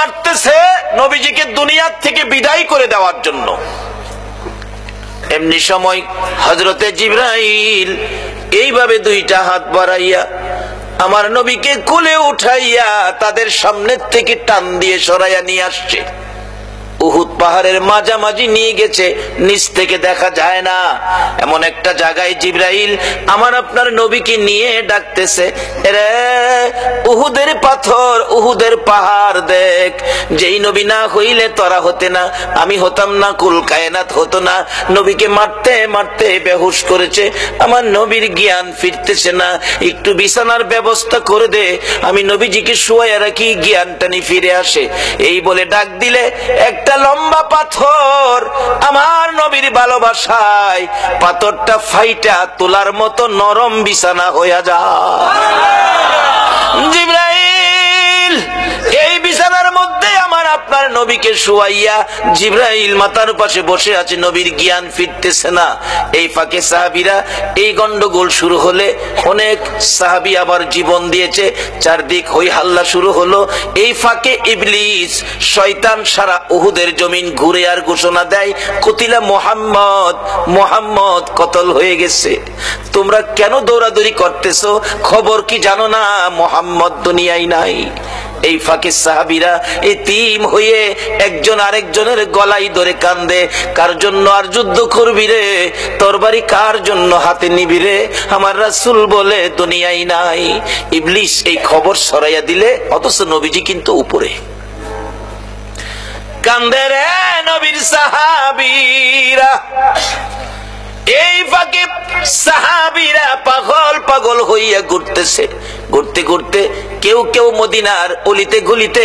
মারতেছে নবীজিকে দুনিয়ার থেকে বিদায় করে দেওয়ার জন্য। এমনি সময় হযরতে জিবরাইল এইভাবে দুইটা হাত বাড়াইয়া আমার নবীকে কোলে উঠাইয়া তাদের সামনের থেকে টান দিয়ে সরাইয়া নিয়ে আসছে। উহুদ পাহাড়ের মাঝামাঝি নিয়ে গেছে, নিচ থেকে দেখা যায় না এমন একটা জায়গায় জিবরাইল আমার আপনার নবীকে নিয়ে ডাকতেছে, রে উহুদের পাথর, উহুদের পাহাড় দেখ, যেই নবী না হইলে তোরা হতে না, আমি হতাম না, কুল কায়নাত হতো না। নবীকে মারতে মারতে বেহুশ করেছে, আমার নবীর জ্ঞান ফিরতেছে না, একটু বিছানার ব্যবস্থা করে দে, আমি নবীজিকে শুয়াইয়া রাখি, জ্ঞানটানি ফিরে আসে। এই বলে ডাক দিলে একটা লম্বা পাথর আমার নবীর ভালোবাসায় পাথরটা ফাইটা তোলার মতো নরম বিছানা হইয়া যায়। জিবরাইল এই বিছানার মধ্যে আমার আপনার নবীকে শুয়াইয়া জিবরাইল মাথার পাশে বসে আছে, নবীর জ্ঞান ফিরতেছে না। এই ফাঁকে সাহাবীরা এই গন্ডগোল শুরু হলে অনেক সাহাবী আবার জীবন দিয়েছে, চারদিক হই হাল্লা শুরু হলো। এই ফাঁকে ইবলিস শয়তান সারা উহুদের জমিন ঘুরে আর ঘোষণা দেয়, কুতিলা মুহাম্মদ, মুহাম্মদ কতল হয়ে গেছে। তোমরা কেন দৌড়াদৌড়ি করতেছো? খবর কি জানো না মুহাম্মদ দুনিয়ায় নাই? এই ফাঁকে সাহাবীরা এতিম হয়ে একজন আরেকজনের গলায় ধরে কান্দে, কার জন্য আর যুদ্ধ করবি রে, তরবারি কার জন্য হাতে নিবি রে, আমার রাসূল বলে দুনিয়ায় নাই। ইবলিস এই খবর ছড়াইয়া দিলে, অথচ নবীজি কিন্তু উপরে কান্দে রে নবীর সাহাবীরা। এই ফাঁকে সাহাবীরা পাগল পাগল হইয়া ঘুরতেছে, ঘুরতে ঘুরতে কেউ কেউ মদিনার অলিতে গলিতে,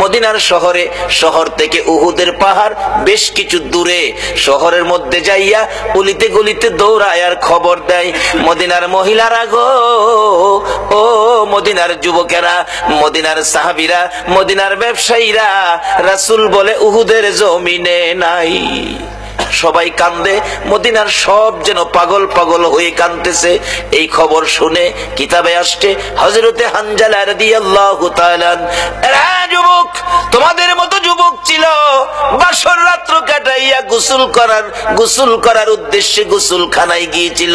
মদিনার শহরে, শহর থেকে উহুদের পাহাড় বেশ কিছু দূরে, শহরের মধ্যে যাইয়া অলিতে গলিতে দৌড়ায় আর খবর দেয়, মদিনার মহিলারা গো, ও মদিনার যুবকেরা, মদিনার সাহাবীরা, মদিনার ব্যবসায়ীরা, রাসূল বলে উহুদের জমিনে নাই। সবাই কান্দে, মদিনার সব যেন পাগল পাগল হয়ে কাঁদতেছে। এই খবর শুনে কিতাবে আসছে হযরতে হানজালা রাদিয়াল্লাহু তাআলা, এরা যুবক, তোমাদের মতো যুবক ছিল, বাসর রাত্র কাটাইয়া গোসল করার উদ্দেশ্যে গোসলখানায় গিয়েছিল।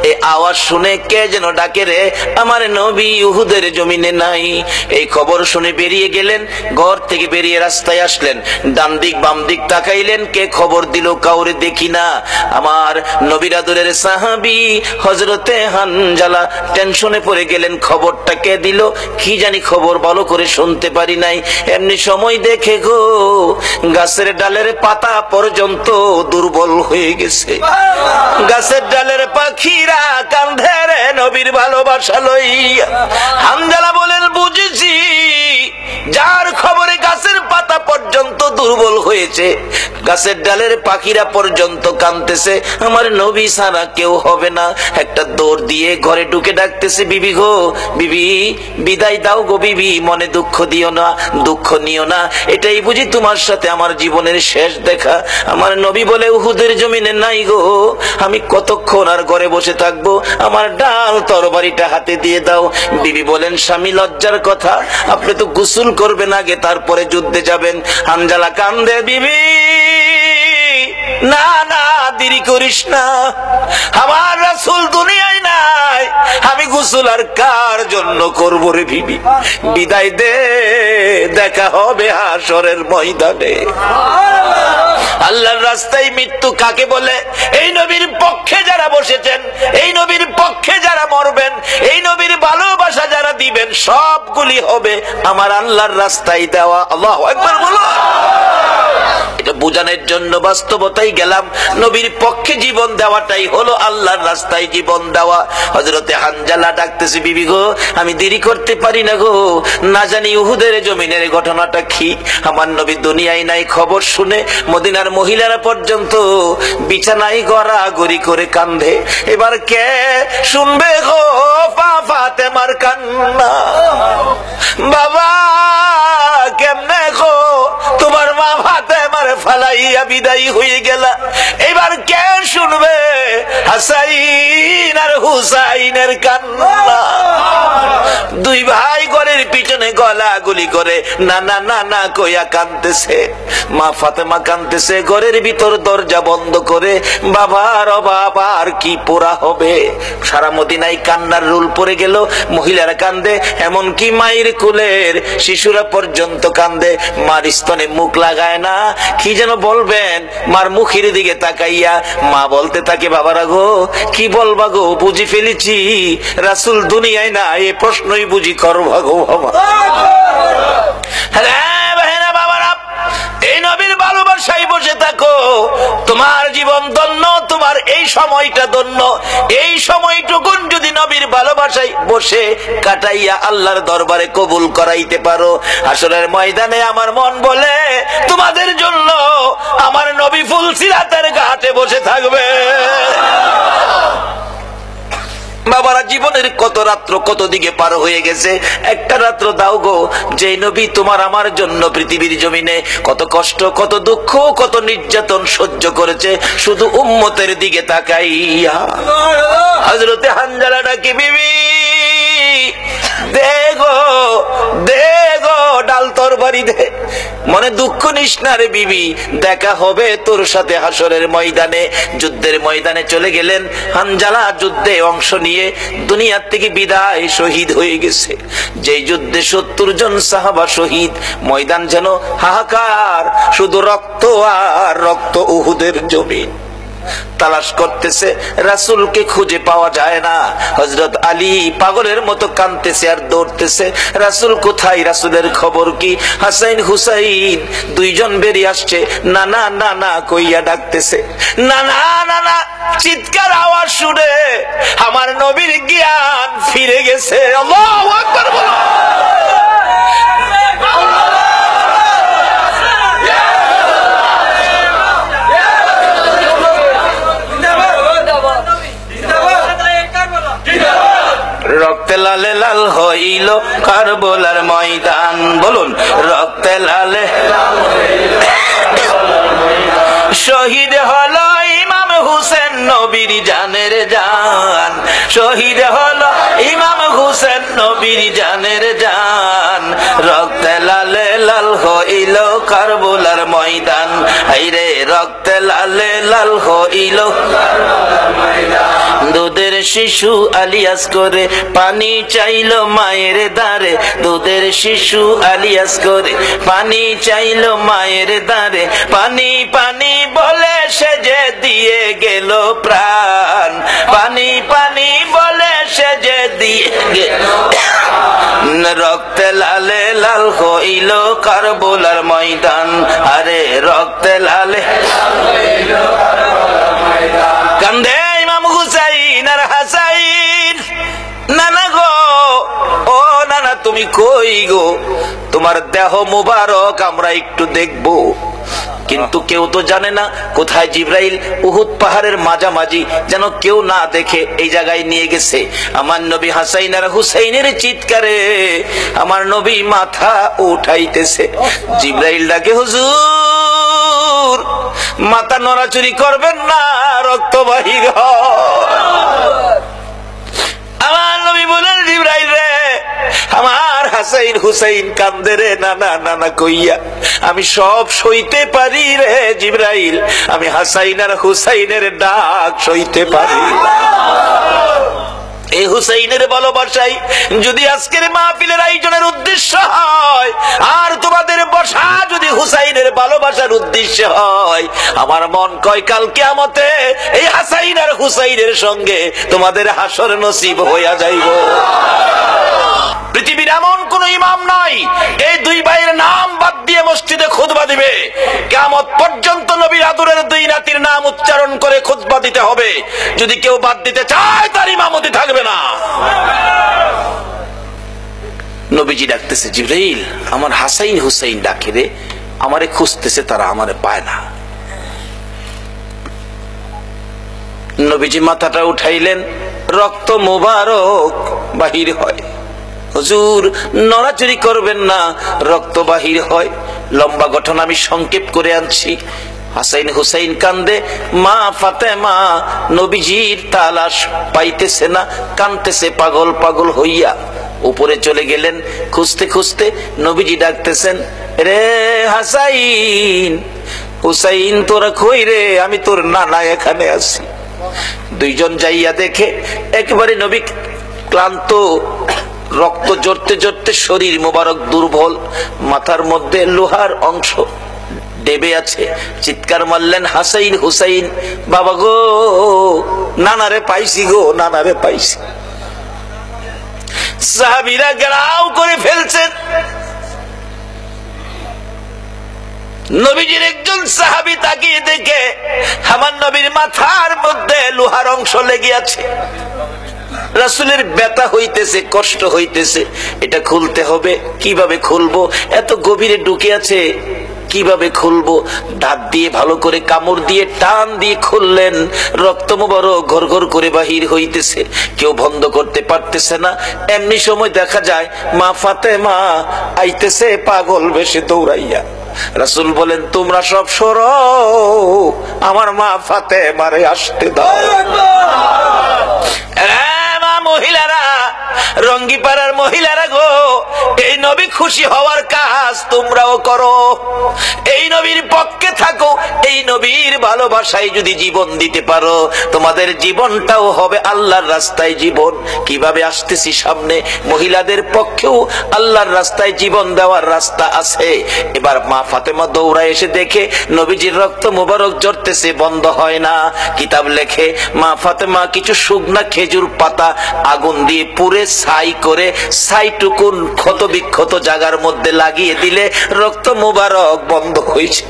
এই আওয়াজ শুনে কে যেন ডাকে রে, আমার নবী উহুদের জমিনে নাই। এই খবর শুনে বেরিয়ে গেলেন, ঘর থেকে বেরিয়ে রাস্তায় আসলেন, ডান দিক বাম দিক তাকাইলেন, কে খবর দিল কাউরে দেখি না। আমার নবীর আদরের সাহাবী হযরতে হানজালা টেনশনে পড়ে গেলেন, খবরটা কে দিল, কি জানি খবর ভালো করে শুনতে পারি নাই। এমনি সময় দেখে গো, গাছের ডালের পাতা পর্যন্ত দুর্বল হয়ে গেছে, গাছের ডালের পাখিরা কাঁধে রে নবীর ভালোবাসা লইয়া। হানজালা বলেন, বুঝেছি, যার খবরে গাছের পাতা পর্যন্ত দুর্বল হয়েছে, গাছের ডালের পাখিরা পর্যন্ত কাঁদতেছে, আমার নবী ছাড়া কেউ হবে না। একটা দৌড় দিয়ে ঘরে ঢুকে ডাকতেছে, বিবি গো, বিবি বিদায় দাও গো বিবি, মনে দুঃখ দিও না, দুঃখ নিও না, এটাই বুঝি তোমার সাথে আমার জীবনের শেষ দেখা। আমার নবী বলে উহুদের জমিনে নাই গো, আমি কতক্ষণ আর ঘরে বসে থাকবো, আমার ডাল তরবারিটা হাতে দিয়ে দাও। বিবি বলেন, স্বামী লজ্জার কথা, আপনি তো গোসল করবেন আগে, তারপরে যুদ্ধে যাবেন। হানজালা কান্দে, বিবি না না, দেরি করিস না, আমার রাসূল দুনিয়ায় নাই, আমি গোসল আর কার জন্য করবো রে বিবি, বিদায় দে, দেখা হবে হাশরের ময়দানে। আল্লাহর রাস্তায় মৃত্যু কাকে বলে? এই নবীর পক্ষে যারা বসেছেন, এই নবীর পক্ষে যারা মরবেন, এই নবীর ভালোবাসা যারা দিবেন, সবগুলি হবে আমার আল্লাহর রাস্তায় দেওয়া। আল্লাহু আকবার বলো। এটা বোঝানোর জন্য বাস্তবতাই গেলাম, নবীর পক্ষে জীবন দেওয়াটাই হলো আল্লাহর রাস্তায় জীবন দেওয়া। হযরতে হানজালা ডাকতেছে, বিবি গো, আমি দেরি করতে পারি না গো, না জানি উহুদের জমিনের ঘটনাটা কি। আমার নবী দুনিয়ায় নাই খবর শুনে মদিনার মহিলারা পর্যন্ত বিছানায় গড়াগড়ি করে কান্দে। এবার কে শুনবে গো ফাতেমার কান্না? বাবা কেমনে গো তোমার মা ফাতেমার ফালাই পালাইয়া বিদায়ী হয়ে গেলা, এবার কে শুনবে হাসাইন আর হুসাইনের কান্না? দুই ভাই ঘরের পিছনে গলাগুলি করে না না না না কইয়া কাঁদতেছে। মা ফাতেমা কাঁদতেছে ঘরের ভিতর দরজা বন্ধ করে, বাবার অভাব আর কি পোড়া হবে। সারা মদিনায় কান্নার রুল পড়ে গেল, মহিলারা কান্দে, এমনকি মায়ের কুলের শিশুরা পর্যন্ত কান্দে। মার স্তনে মুখ লাগায় না, কি যেন বলবেন, মার মুখের দিকে তাকাইয়া মা বলতে থাকে, বাবারা গো কি বলবা গো, বুঝি ফেলেছি রাসূল দুনিয়ায় না, এ প্রশ্নই বুঝি করবা গো বাবা। এই নবীর ভালোবাসায় বসে থাকো, তোমার জীবন ধন্য, তোমার এই সময়টা ধন্য। এই সময়টুকুন যদি নবীর ভালোবাসায় বসে কাটাইয়া আল্লাহর দরবারে কবুল করাইতে পারো, হাসরের ময়দানে আমার মন বলে তোমাদের জন্য আমার নবী ফুলসিরাতের ঘাটে বসে থাকবে। বাবারা, জীবনের কত রাত্র কত দিকে পার হয়ে গেছে, একটা রাত্র দাও গো যে নবী তোমার আমার জন্য পৃথিবীর জমিনে কত কষ্ট, কত দুঃখ, কত নির্যাতন সহ্য করেছে, শুধু উম্মতের দিকে তাকাইয়া। হযরতে হানজালা ডাকে, বিবি দেখো দেখো, ডাল তরবারি দে, মনে দুঃখ নিস না রে বিবি, দেখা হবে তোর সাথে হাসরের ময়দানে। যুদ্ধের ময়দানে চলে গেলেন হানজালা, যুদ্ধে অংশ নিয়ে দুনিয়ার থেকে বিদায়, শহীদ হয়ে গেছে। যে যুদ্ধে 70 জন সাহাবা শহীদ, ময়দান যেন হাহাকার, শুধু রক্ত আর রক্ত, উহুদের জমিন। তালাশ করতেছে, রাসূলকে খুঁজে পাওয়া যায় না। হযরত আলী পাগলের মতো কাঁদতেছে আর দৌড়তেছে, রাসূল কোথায়, রাসূলের খবর কি? হাসাইন হুসাইন দুইজন বেরিয়ে আসছে, না না না না কইয়া ডাকতেছে, না না না না, চিৎকার আওয়াজ শুনে আমার নবীর জ্ঞান ফিরে গেছে। আল্লাহু আকবার বলো। রক্তে লালে লাল হইল কারবালার ময়দান, বলুন রক্তে লালে শহীদ হলো ইমাম হুসেন নবীর জানের জান, শহীদ হলো ইমাম হুসেন নবীর জানের জান। রক্তে লালে লাল হইল কারবালার ময়দান, হায়রে রক্তে লালে লাল হইল। দুধের শিশু আলিয়াস করে পানি চাইলো মায়ের দ্বারে, দুধের শিশু আলিয়াস করে পানি চাইলো মায়ের দ্বারে, পানি পানি বলে সে যে দিয়ে গেল প্রাণ, পানি পানি বলে সে যে দিয়ে গেল। রক্তে লালে লাল হইল কারবালার ময়দান, আরে রক্তে লালে কান্দে ইমাম হুসাইন আর হাসাইন। নানা গো, ও নানা তুমি কই গো, তোমার দেহ মুবারক আমরা একটু দেখবো। কিন্তু কেউ তো জানে না কোথায় জিবরাইল উহুদ পাহাড়ের মাঝামাঝি, যেন কেউ না দেখে এই জায়গায় নিয়ে গেছে। আমার নবী হাসাইন আর হুসাইনের চিৎকারে আমার নবী মাথা উঠাইতেছে। জিবরাইল ডাকে, হুজুর মাথা নড়াচড়ি করবেন না, রক্ত বাহির হয়। আমার নবী বলেন, জিবরাইল রে, আমার হাসাইন হুসাইন কান্দে রে, না না না না কইয়া আমি সব সইতে পারি রে জিবরাইল, আমি হাসাইন আর হুসাইনের ডাক সইতে পারি। এই হুসাইনের ভালোবাসাই যদি আজকের মাহফিলের আয়োজনের উদ্দেশ্য হয়, আর তোমাদের বসা যদি হুসাইনের ভালোবাসার উদ্দেশ্য হয়, আমার মন কয় কাল কিয়ামতে এই হাসাইন আর হুসাইনের সঙ্গে তোমাদের হাসর নসিব হইয়া যাইব। পৃথিবীর এমন কোন ইমাম নাই এই দুই ভাইয়ের নাম বাদ দিয়ে মসজিদে খুতবা দিবে। কিয়ামত পর্যন্ত নবীর আদরের দুই নাতির নাম উচ্চারণ করে খুতবা দিতে হবে। যদি কেউ বাদ দিতে চায় তার ইমামতি থাকবে না। নবীজি ডাকতেছে, জিবরাইল আমার হাসাইন হুসাইন ডাকে রে, আমারে খুঁজতেছে, তারা আমারে পায় না। নবীজি মাথাটা উঠাইলেন, রক্ত মুবারক বাহির হয়। হুজুর নড়াচড়ি করবেন না, রক্ত বাহির হয়। লম্বা ঘটনা আমি সংক্ষেপ করে আনছি। হাসাইন হুসাইন কান্দে, মা ফাতেমা নবীজির তালাশ পাইতেছে না, কানতেছে পাগল পাগল হইয়া। উপরে চলে গেলেন, খুঁজতে খুঁজতে নবীজি ডাকতেছেন, রে হাসাইন হুসাইন তোরা কই রে? আমি তোর নানা এখানে আছি। দুইজন যাইয়া দেখে একেবারে নবী ক্লান্ত, রক্ত জড়তে জড়তে শরীর মোবারক দুর্বল, মাথার মধ্যে লোহার অংশ ডেবে আছে। চিৎকার মারলেন, হাসাইন হুসাইন, বাবা গো, নানারে পাইছি গো, নানারে পাইছি। সাহাবীরা গেরাও করে ফেলছেন। নবীজির একজন সাহাবী তাকিয়ে দেখে আমার নবীর মাথার মধ্যে লোহার অংশ লেগে আছে। রাসূলের ব্যথা হইতেছে, কষ্ট হইতেছে, এটা খুলতে হবে। কিভাবে খুলবো? এত গভীরে ঢুকে আছে, কিভাবে খুলবো? দাঁত দিয়ে ভালো করে কামড় দিয়ে টান দিয়ে খুললেন। রক্ত মুবারক ঘর ঘর করে বাহির হইতেছে, কেউ বন্ধ করতে পারতেছে না। এমনি সময় দেখা যায় মা ফাতেমা আইতেছে পাগল বেশে দৌড়াইয়া। রাসূল বলেন, তোমরা সব সরো, আমার মা ফাতেমারে আসতে দাও। মহিলারা, রঙ্গিপাড়ার মহিলারা গো, এই নবী খুশি হওয়ার কাজ তোমরাও করো, এই নবীর পক্ষে থাকো। এই নবীর ভালোবাসায় যদি জীবন দিতে পারো, তোমাদের জীবনটাও হবে আল্লাহর রাস্তায় জীবন। কিভাবে আসতেছি সামনে, মহিলাদের পক্ষেও আল্লাহর রাস্তায় জীবন দেওয়ার রাস্তা আছে। এবার মা ফাতেমা দৌড়ায় এসে দেখে নবীজির রক্ত মুবারক ঝরতেছে, বন্ধ হয় না। কিতাব লেখে মা ফাতেমা কিছু শুকনা খেজুর পাতা আগুন দিয়ে পুড়ে ছাই করে, ছাইটুকুন ক্ষত বিক্ষত জায়গার মধ্যে লাগিয়ে দিলে রক্ত মুবারক বন্ধ হয়েছে।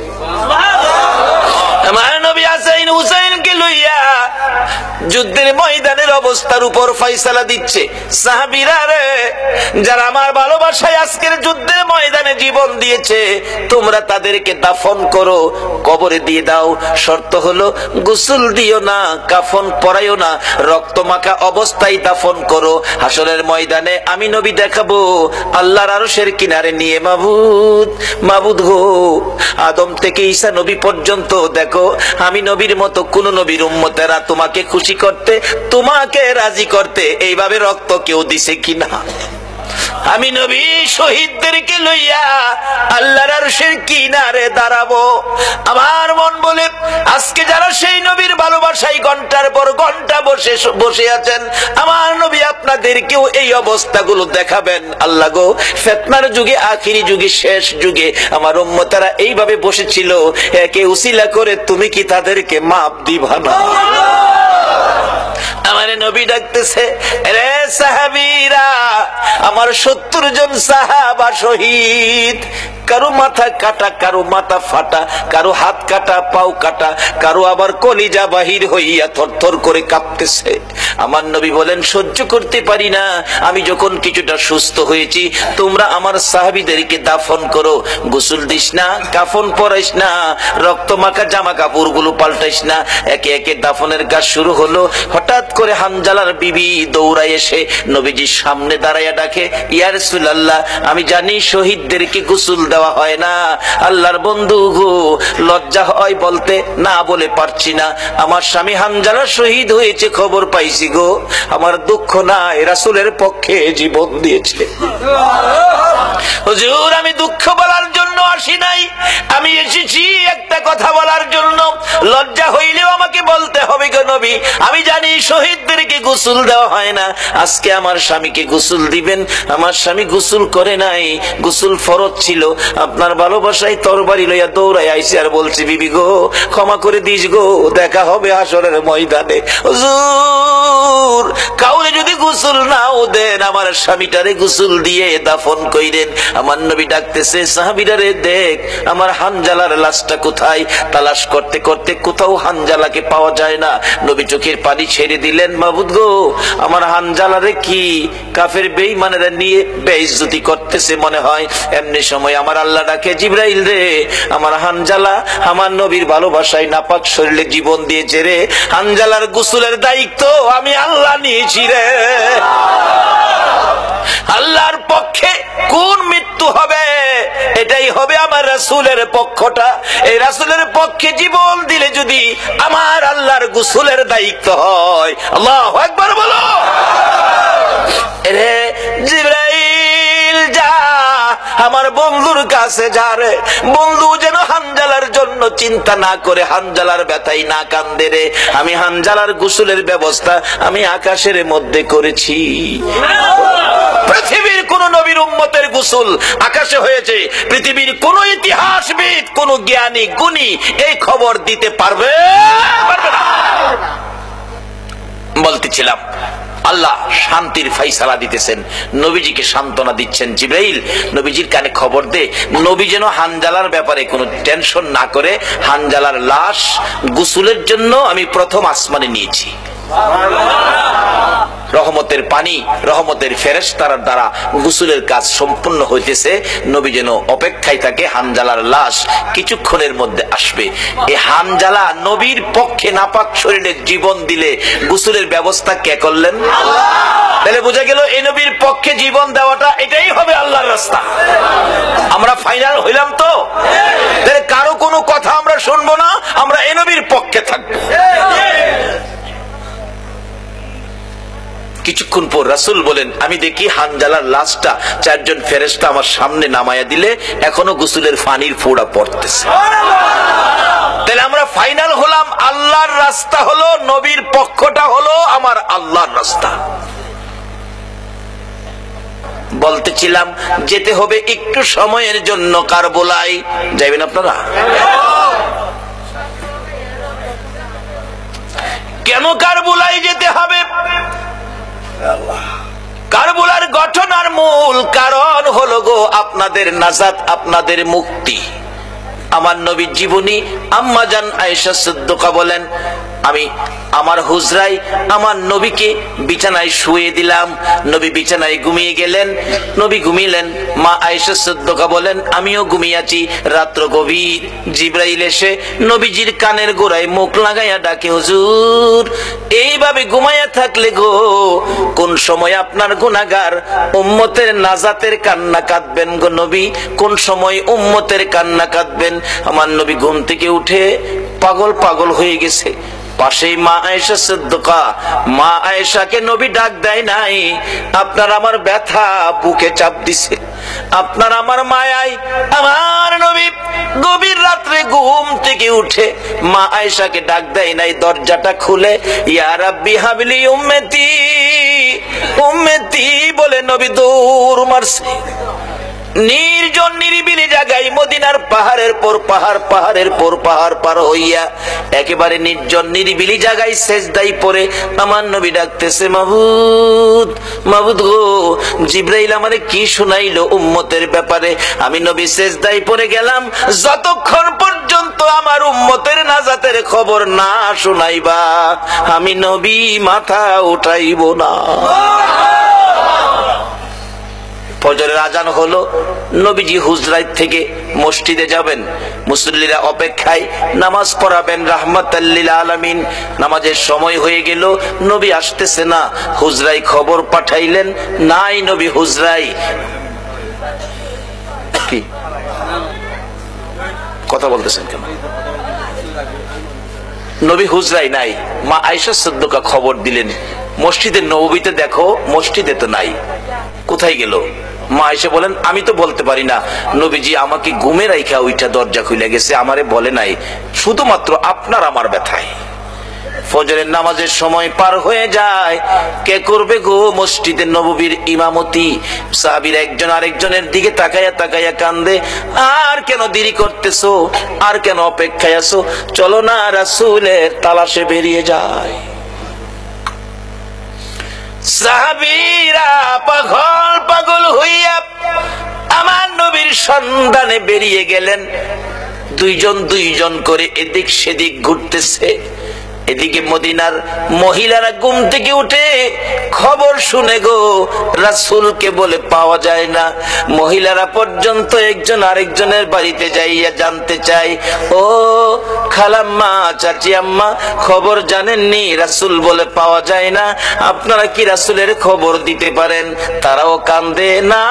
আমার নবী হাসাইন হুসাইনকে লইয়া যুদ্ধের ময়দানের অবস্থার উপর ফয়সালা দিচ্ছে। সাহাবীরা রে, যারা আমার ভালোবাসায় আজকের যুদ্ধের ময়দানে জীবন দিয়েছে, তোমরা তাদেরকে দাফন করো, কবরে দিয়ে দাও। শর্ত হলো গোসল দিও না, কাফন পরাইও না, রক্ত মাখা অবস্থায় দাফন করো। হাসরের ময়দানে আমি নবী দেখাবো আল্লাহর আরশের কিনারে নিয়ে, মাবুদ মাবুদ গো, আদম থেকে ঈসা নবী পর্যন্ত দেখো, আমি নবীর মতো কোন নবীর উম্মতেরা তোমাকে খুশি করতে, তোমাকে রাজি করতে এইভাবে রক্ত কেউ দিছে কিনা। আমি নবী শহীদদেরকে লইয়া আল্লাহর আরশের কিনারে দাঁড়াবো। আমার মন বলে, আজকে যারা সেই নবীর ভালোবাসায় ঘন্টার পর ঘন্টা বসে আছেন, আমার নবী আপনাদেরকেও এই অবস্থাগুলো দেখাবেন। আল্লাহ গো, ফিতনার যুগে, আখিরি যুগে, শেষ যুগে আমার উম্মতেরা এইভাবে বসেছিল, একে উসিলা করে তুমি কি তাদেরকে মাপ দিবা না? আমার নবী ডাকতেছে, রে সাহাবীরা, আমার 70 জন সাহাবা শহীদ। কারো মাথা কাটা, কারো মাথা ফাটা, কারো হাত কাটা, পাও কাটা, কারো আবার কলিজা বাহির হইয়া থরথর করে কাঁপতেছে। আমার নবী বলেন, সহ্য করতে পারি না। আমি যখন কিছুটা সুস্থ হয়েছি, তোমরা আমার সাহাবীদেরকে দাফন করো। গোসল দিস না, কাফন পরাইস না, রক্ত মাখা জামা কাপড় গুলো পাল্টাইস না। একে একে দাফনের কাজ শুরু হলো। হঠাৎ করে হানজালার বিবি দৌড়াই এসে নবীজির সামনে দাঁড়াইয়া ডাকে, ইয়া রাসূলুল্লাহ, আমি জানি শহীদদেরকে গোসল দেওয়া হয় না, আল্লাহর বন্ধু গো, লজ্জা হয় বলতে, না বলে পারছি না। আমার স্বামী হানজালা শহীদ হয়েছে, খবর পাইছি গো, আমার দুঃখ নাই, রাসূলের পক্ষে জীবন দিয়েছে। হুজুর, আমি দুঃখ বলার জন্য আসি নাই, আমি এসেছি একটা কথা বলার জন্য। লজ্জা হইলেও আমাকে বলতে হবে গো নবী, আমি জানি শহীদদেরকে গোসল দেওয়া হয় না। আজকে আমার স্বামীকে গোসল দিবেন, আমার স্বামী গোসল করে নাই, গোসল ফরজ ছিল। আপনার ভালোবাসায় তরবারি লইয়া দৌড়াই আইছি আর বলছি, বিবি গো, ক্ষমা করে দিস গো, দেখা হবে হাসরের ময়দানে। হুজুর, কাউরে যদি গোসল নাও দেন, আমার স্বামীটারে গোসল দিয়ে দাফন কইরেন। আমার নবী ডাকতেছে, সাহাবীরা রে, দেখ আমার হানজালার লাশটা কোথায়। তালাশ করতে করতে কোথাও হানজালাকে পাওয়া যায় না। নবী চোখের পানি ছেড়ে দিলেন, মাবুদ গো, আমার হানজালারে কি কাফের বেঈমানেরা নিয়ে বেইজ্জতি করতেছে মনে হয়। এমনি সময় আমার আল্লাহ ডাকে, জিবরাইল রে, আমার হানজালা আমার নবীর ভালোবাসায় নাপাক শরীরে জীবন দিয়েছে রে, হানজালার গোসলের দায়িত্ব আমি আল্লাহ নিয়েছি রে। আল্লাহর পক্ষে কোন মৃত্যু হবে, এটাই হবে আমার রাসূলের পক্ষটা। এই রাসূলের পক্ষে জীবন দিলে যদি আমার আল্লাহর গোসলের দায়িত্ব হয়, আল্লাহু আকবার বলো। রে জিবরাইল যা আমার বন্ধুর কাছে যা রে, বন্ধু যেন হানজালার জন্য চিন্তা না করে, হানজালার ব্যথাই না কান্দে রে। আমি হানজালার গোসলের ব্যবস্থা আমি আকাশের মধ্যে করেছি। পৃথিবীর কোন নবীর উম্মতের গোসল আকাশে হয়েছে, পৃথিবীর কোন ইতিহাসবিদ, কোন জ্ঞানী গুণী এই খবর দিতে পারবে না। বলতেছিলাম আল্লাহ শান্তির ফাইসালা দিতেছেন, নবীজিকে সান্ত্বনা দিচ্ছেন। জিবরাইল নবীজির কানে খবর দে, নবী যেন হানজালার ব্যাপারে কোনো টেনশন না করে। হানজালার লাশ গোসলের জন্য আমি প্রথম আসমানে নিয়েছি। রহমতের পানি, রহমতের ফেরেশতার দ্বারা গোসলের কাজ সম্পূর্ণ হইতেছে। নবী যেন অপেক্ষায় থাকে, হানজালার লাশ কিছুক্ষণের মধ্যে আসবে। এই হানজালা নবীর পক্ষে নাপাক শরীরে জীবন দিলে গোসলের ব্যবস্থা কে করলেন? তাহলে বোঝা গেল এই নবীর পক্ষে জীবন দেওয়াটা এটাই হবে আল্লাহর রাস্তা। আমরা ফাইনাল হইলাম তো? তাহলে কারো কোনো কথা আমরা শুনবো না, আমরা এই নবীর পক্ষে থাকবো। কিছুক্ষণ পর রাসূল বলেন, আমি দেখি হানজালার লাশটা চারজন ফেরেশতা আমার সামনে নামায়া দিলে এখনো গোসলের পানির ফোঁটা পড়তেছে। তাহলে আমরা ফাইনাল হলাম, আল্লাহর রাস্তা হলো, নবীর পক্ষটা হলো আমার আল্লাহর রাস্তা। বলতেছিলাম যেতে হবে একটু সময়ের জন্য কারবালায়। যাইবেন আপনারা? কেন কারবালায় যেতে হবে? কারবালার ঘটনার মূল কারণ হলো গো আপনাদের নাজাত, আপনাদের মুক্তি। আমার নবীর জীবনী আম্মা জান আয়েশা সিদ্দিকা বলেন, আমি আমার হুজরায় আমার নবীকে বিছানায় শুয়ে দিলাম, নবী বিছানায় ঘুমিয়ে গেলেন, নবী ঘুমিলেন। মা আয়েশা সিদ্দিকা বলেন, আমিও ঘুমিয়েছি। রাত্র গভীর, জিবরাইল এসে নবীজির কানের গোড়ায় মুখ লাগাইয়া ডাকে, হুজুর এইভাবে ঘুমাইয়া থাকলে গো কোন সময় আপনার গুনাহগার উম্মতের নাজাতের কান্না কাঁদবেন গো নবী, কোন সময় উম্মতের কান্না কাঁদবেন। আমার নবী ঘুম থেকে উঠে পাগল পাগল হয়ে গেছে। পাশেই মা আয়েশা সিদ্দিকা, মা আয়েশাকে নবী ডাক দেয় নাই, আপনার আমার ব্যথা বুকে চাপ দিছে, আপনার আমার মায়ায় আমার নবী গভীর রাত্রে ঘুম থেকে উঠে মা আয়েশাকে ডাক দেয় নাই। দরজাটা খুলে ইয়া রাব্বি হাবলি উম্মতি উম্মতি বলে নবী দৌড় মারছে। নির্জন নিরিবিলি জায়গায় মদিনার পাহাড়ের পর পাহাড়, পাহাড়ের পর পাহাড় পার হইয়া একেবারে নির্জন নিরিবিলি জায়গায় সেজদায় পড়ে আমার নবী ডাকতেছে, মাবুদ মাবুদ গো, জিবরাইল আমারে কি শুনাইলো উম্মতের ব্যাপারে। আমি নবী সেজদায় পড়ে গেলাম, যতক্ষণ পর্যন্ত আমার উম্মতের নাজাতের খবর না শুনাইবা আমি নবী মাথা উঠাইব না। ফজরের আজান হলো, নবীজি হুজরাত থেকে মসজিদে যাবেন, মুসল্লিরা অপেক্ষায়, নামাজ পড়াবেন রাহমাতাল লিল আলামিন। নামাজের সময় হয়ে গেল, নবী আসতেছে না। হুজরাই খবর পাঠাইলেন, নাই নবী হুজরাই। কি কথা বলতেছেন কেন? নবী হুজরাই নাই। মা আয়েশা সিদ্দিকা খবর দিলেন, মসজিদে নববীতে দেখো, মসজিদে তো নাই, কোথায় গেল? মা এসে বলেন, আমি তো বলতে পারি না, নবীজি আমাকে ঘুমে রাইখা ওইটা দরজা খুলে গেছে, আমারে বলে নাই, শুধুমাত্র আপনার আমার ব্যথায়। ফজরের নামাজের সময় পার হয়ে যায়, কে করবে গো মসজিদে নববীর ইমামতি? সাহাবীরা একজন আরেকজনের দিকে তাকাইয়া তাকাইয়া কান্দে, আর কেন দেরি করতেছো, আর কেন অপেক্ষায় আছো, চলো না রাসূলের তালাশে বেরিয়ে যায়। সাহাবীরা পাগল পাগল হইয়া আমার নবীর সন্ধানে বেরিয়ে গেলেন। দুইজন দুইজন করে এদিক সেদিক ঘুরতেছে। এদিকে মদিনার মহিলারা ঘুম থেকে উঠে খবর শুনে গো রাসূলকে বলে পাওয়া যায় না। মহিলারা পর্যন্ত একজন আরেকজনের বাড়িতে যাইয়া জানতে চায়, ও খালাম্মা, চাচি আম্মা, খবর জানেননি? রাসূল বলে পাওয়া যায় না, আপনারা কি রাসূলের খবর দিতে পারেন? তারাও কান্দে, না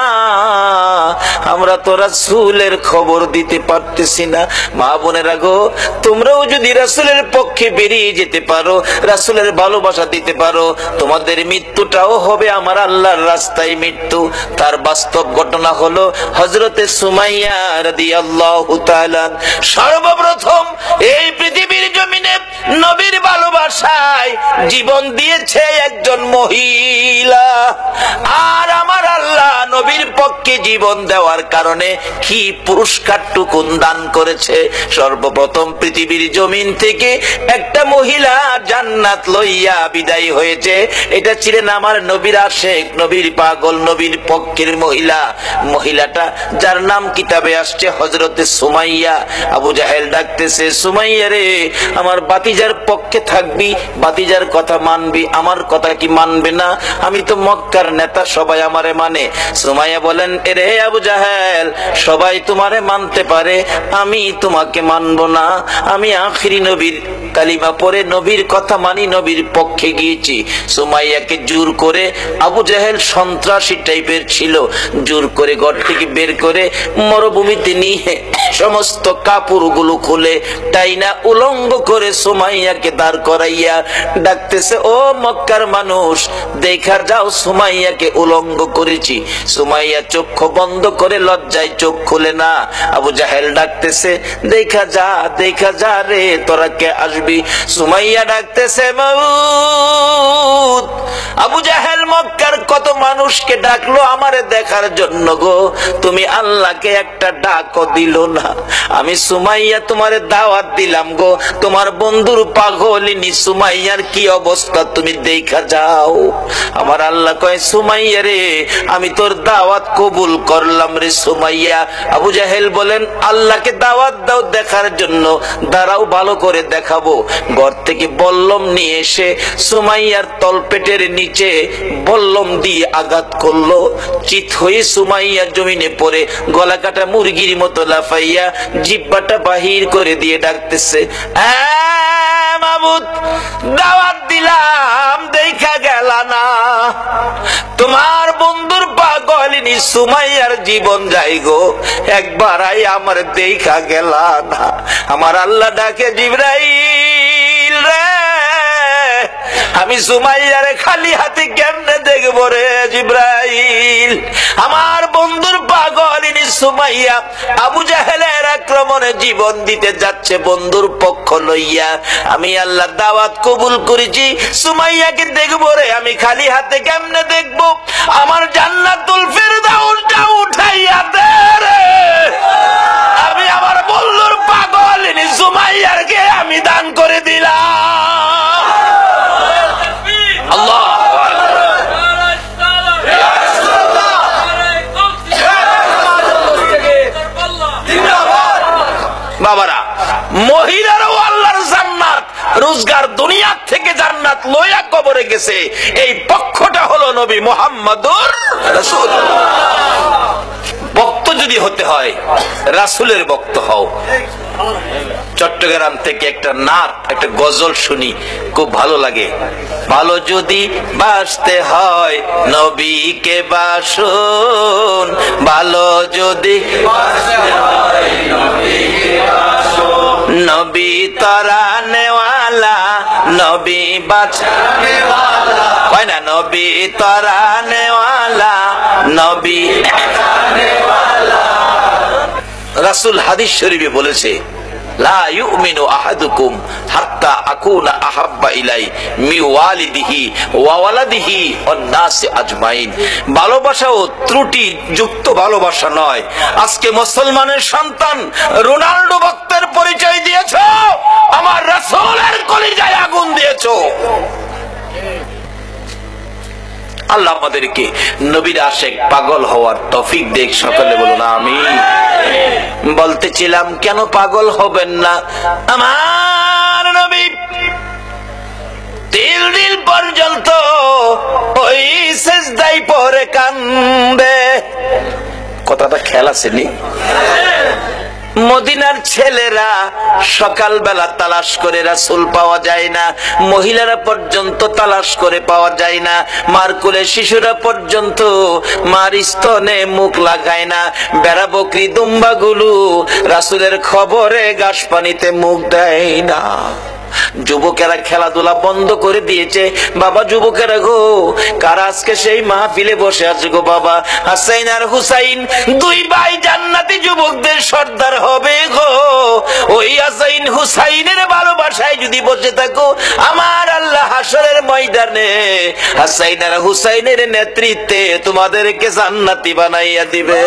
আমরা তো রাসূলের খবর দিতে পারতেছি না। মা বোনেরা গো, তোমরাও যদি রাসূলের পক্ষে বেরিয়ে যেতে পারো, রাসূলের ভালোবাসা দিতে পারো, তোমাদের মৃত্যুটাও হবে আমার আল্লাহর রাস্তায় মৃত্যু। তার বাস্তব ঘটনা হলো হযরতে সুমাইয়া রাদিয়াল্লাহু তাআলা সর্বপ্রথম এই পৃথিবীর জমিনে নবীর ভালোবাসায় জীবন দিয়েছে একজন মহিলা। আর আমার আল্লাহ নবীর পক্ষে জীবন দেওয়ার কারণে কি পুরস্কারটুকু দান করেছে। সর্বপ্রথম পৃথিবীর জমিন থেকে একটা মহিলা জান্নাত লইয়া বিদায় হয়েছে। এটা ছিলেন আমার নবীর আশিক, নবীর পাগল, নবীর পক্ষের মহিলা। মহিলাটা যার নাম কিতাবে আসছে হযরতে সুমাইয়া। আবু জাহেল ডাকতেছে, সুমাইয়া রে, আমার বাতিজার পক্ষে থাকবি, বাতিজার কথা মানবি, আমার কথা কি মানবে না? আমি তো মক্কার নেতা, সবাই আমারে মানে। সুমাইয়া বলেন, এরে আবু জাহেল, সবাই তোমারে মানতে পারে, আমি তোমাকে মানবো না। আমি আখিরি নবীর কালিমা পড়ে নবীর কথা মানি, নবীর পক্ষে গিয়েছি। সুমাইয়াকে জোর করে, আবু জাহেল সন্ত্রাসী টাইপের ছিল, জোর করে ঘর থেকে বের করে মরুভূমিতে নিয়ে সমস্ত কাপড়গুলো খুলে টাইনা উলঙ্গ করে সুমাইয়াকে দাঁড় করাইয়া ডাকতেছে, ও মক্কার মানুষ, দেখার যাও সুমাইয়াকে উলঙ্গ করেছি। সুমাইয়া চক্ষু বন্ধ করে লজ্জায় চোখ খুলে না। আবু জাহেল ডাকতেছে, দেখা যা, দেখা যা রে, তোরা কে আসবি? সুমাইয়া ডাকতেছে, মাউত। আবু জাহেল মক্কার কত মানুষকে ডাকলো আমারে দেখার জন্য গো, তুমি আল্লাহকে একটা ডাকও দিল না। আমি সুমাইয়া তোমারে দাওয়াত দিলাম গো, তোমার বন্ধুর পাগলিনী সুমাইয়ার কি অবস্থা তুমি দেখা যাও। আমার আল্লাহ কয়, সুমাইয়া রে, আমি তোর দাওয়াত কবুল করলাম রে সুমাইয়া। আবু জাহেল বলেন, আল্লাহকে দাওয়াত দাও দেখার জন্য, দাঁড়াও ভালো করে দেখাবো। ঘর থেকে বল্লম নিয়ে এসে সুমাইয়ার তলপেটের নিচে বল্লম দিয়ে আঘাত করলো। চিত হয়ে সুমাইয়া জমিনে পড়ে গলা কাটা মুরগির মতো লাফাইয়া জিহ্বাটা বাহির করে দিয়ে ডাকতেছে, মাবুদ, দাওয়াত দিলাম দেখা গেল না, তোমার বন্ধুর পাগলিনী সুমাইয়ার জীবন যাই গো, একবার আই আমার দেখা গেল না। আমার আল্লাহ ডাকে, জিবরাইল রে, আমি সুমাইয়ারে খালি হাতে কেমনে দেখবো রে জিবরাইল? আমার বন্ধুর পাগলিনী সুমাইয়া আবু জাহেলের আক্রমণে জীবন দিতে যাচ্ছে বন্ধুর পক্ষ লইয়া। আমি আল্লাহ দাওয়াত কবুল করেছি, সুমাইয়াকে দেখবো রে, আমি খালি হাতে কেমনে দেখবো? আমার জান্নাতুল ফেরদাউসটা উঠাইয়া দে রে, আমি আমার বন্ধুর পাগলিনী সুমাইয়াকে আমি দান করে দিলাম। আল্লাহ বাবারা, মহিলারাও আল্লাহর জান্নাত রোজগার দুনিয়া থেকে জান্নাত লইয়া কবরে গেছে। এই পক্ষটা হলো নবী মুহাম্মদুর রাসূল। ভক্ত যদি হতে হয়, রাসূলের ভক্ত হও। চট্টগ্রাম থেকে একটা নাত, একটা গজল শুনি, খুব ভালো লাগে। ভালো যদি বাসতে হয় নবীকে বাসুন, ভালো যদি নবী তরানেওয়ালা, নবী বাঁচানেওয়ালা, কয় না, নবী তরানেওয়ালা, নবী। রাসূল হাদিস শরীফে বলেছে, লা ইউমিনু আহাদুকুম হাত্তা আকুনা আহাব্বা ইলাই মি ওয়ালিদিহি ওয়া ওয়ালাদিহি ওয়ান নাসি আজমাইন। ভালোবাসা ও ত্রুটি যুক্ত ভালোবাসা নয়। আজকে মুসলমানের সন্তান রোনাল্ডো ভক্তের পরিচয় দিয়েছো, আমার রাসূলের কলিজায় আগুন দিয়েছো। আল্লাহ আমাদেরকে নবীর আশিক পাগল হওয়ার তৌফিক দেখ। সকলে বলুন আমিন। বলতেছিলাম, কেন পাগল হবেন না? আমার নবী 3 দিন পর্যন্ত ওই সিজদায় পড়ে কান্দে। কথাটা খেয়াল আসেনি? মদিনার ছেলেরা সকালবেলা তালাশ করে রাসূল পাওয়া যায় না, মহিলারা পর্যন্ত তালাশ করে পাওয়া যায় না, মার কোলে শিশুরা পর্যন্ত মার স্তনে মুখ লাগায় না, বেড়া বকরি দুম্বাগুলো রাসূলের খবরে ঘাস পানিতে মুখ দেয় না। যুবকেরা খেলাধুলা বন্ধ করে দিয়েছে। বাবা যুবকেরা গো, কারা আজকে সেই মাহফিলে বসে আছে গো বাবা? হাসাইন আর হুসাইন 2 ভাই জান্নাতি যুবকদের সর্দার হবে গো। ওই হাসাইন হুসাইনের ভালোবাসায় যদি বসে থাকো, আমার আল্লাহ হাসরের ময়দানে হাসাইন আর হুসাইনের নেতৃত্বে তোমাদেরকে জান্নাতি বানাইয়া দিবে।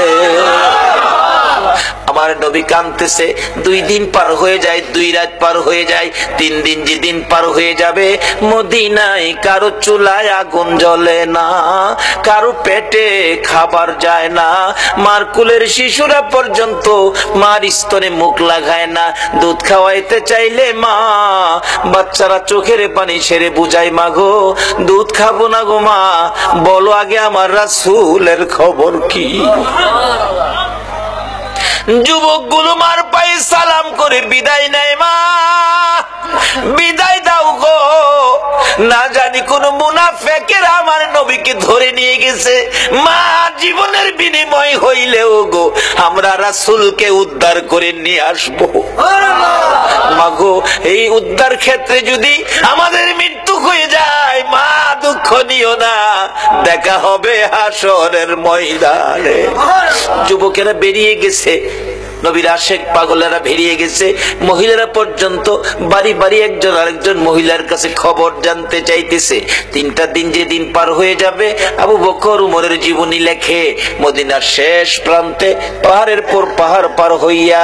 আমার নবী কাঁদতেছে। 2 দিন পার হয়ে যায়, 2 রাত পার হয়ে যায়, 3 দিন যেদিন পার হয়ে যাবে, মদিনায় কারো চুলায় আগুন জ্বলে না, কারো পেটে খাবার যায় না, মার কুলের শিশুরা পর্যন্ত মার স্তনে মুখ লাগায় না। দুধ খাওয়াইতে চাইলে মা বাচ্চারা চোখের পানি ছেড়ে বুঝায়, মা গো দুধ খাবো না গো মা, বলো আগে আমার রাসূলের খবর কি। যুবকগুলো মার পায়ে সালাম করে বিদায় নেয়, মা বিদায় দাও গো, না জানি কোন মুনাফিকেরা আমার নবীকে ধরে নিয়ে গেছে। মা জীবনের বিনিময় হইলেও গো আমরা রাসূলকে উদ্ধার করে নিয়ে আসবো। মা গো এই উদ্ধার ক্ষেত্রে যদি আমাদের মৃত্যু হয়ে যায়, মা দুঃখ নিও না, দেখা হবে হাসরের ময়দানে। যুবকেরা বেরিয়ে গেছে, নবীর আশেক পাগলেরা বেরিয়ে গেছে, মহিলারা পর্যন্ত বাড়ি বাড়ি একজন আরেকজন মহিলার কাছে খবর জানতে চাইতেছে। 3টা দিন যেদিন পার হয়ে যাবে, আবু বকর উমরের জীবনী লেখে মদিনার শেষ প্রান্তে পাহাড়ের পর পাহাড় পার হইয়া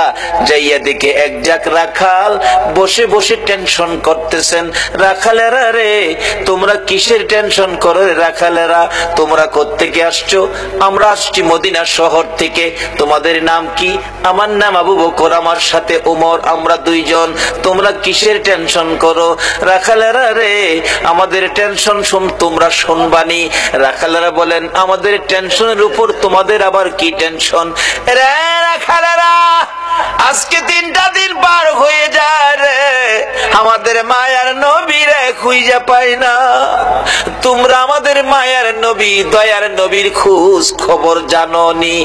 যাইয়া দেখে এক জাক রাখাল বসে বসে টেনশন করতেছেন। রাখালেরা রে, তোমরা কিসের টেনশন করো রে রাখালেরা? তোমরা কোত্থেকে আসছো? আমরা আসছি মদিনা শহর থেকে। তোমাদের নাম কি? আমার নাম আবু বকর, আমার সাথে উমর, আমরা 2 জন। তোমরা কিসের টেনশন করো? রাখালেরা রে, আমাদের টেনশন তোমরা শুনবানি। রাখালেরা বলেন, আমাদের টেনশনের উপর তোমাদের আবার কি টেনশন? রে রাখালেরা, আজকে 3টা দিন পার হয়ে যায় রে, আমাদের মায়ার নবীরে খুঁজে পাই না। তোমরা আমাদের মায়ার নবী দয়ার নবীর খোঁজ খবর জানোনি?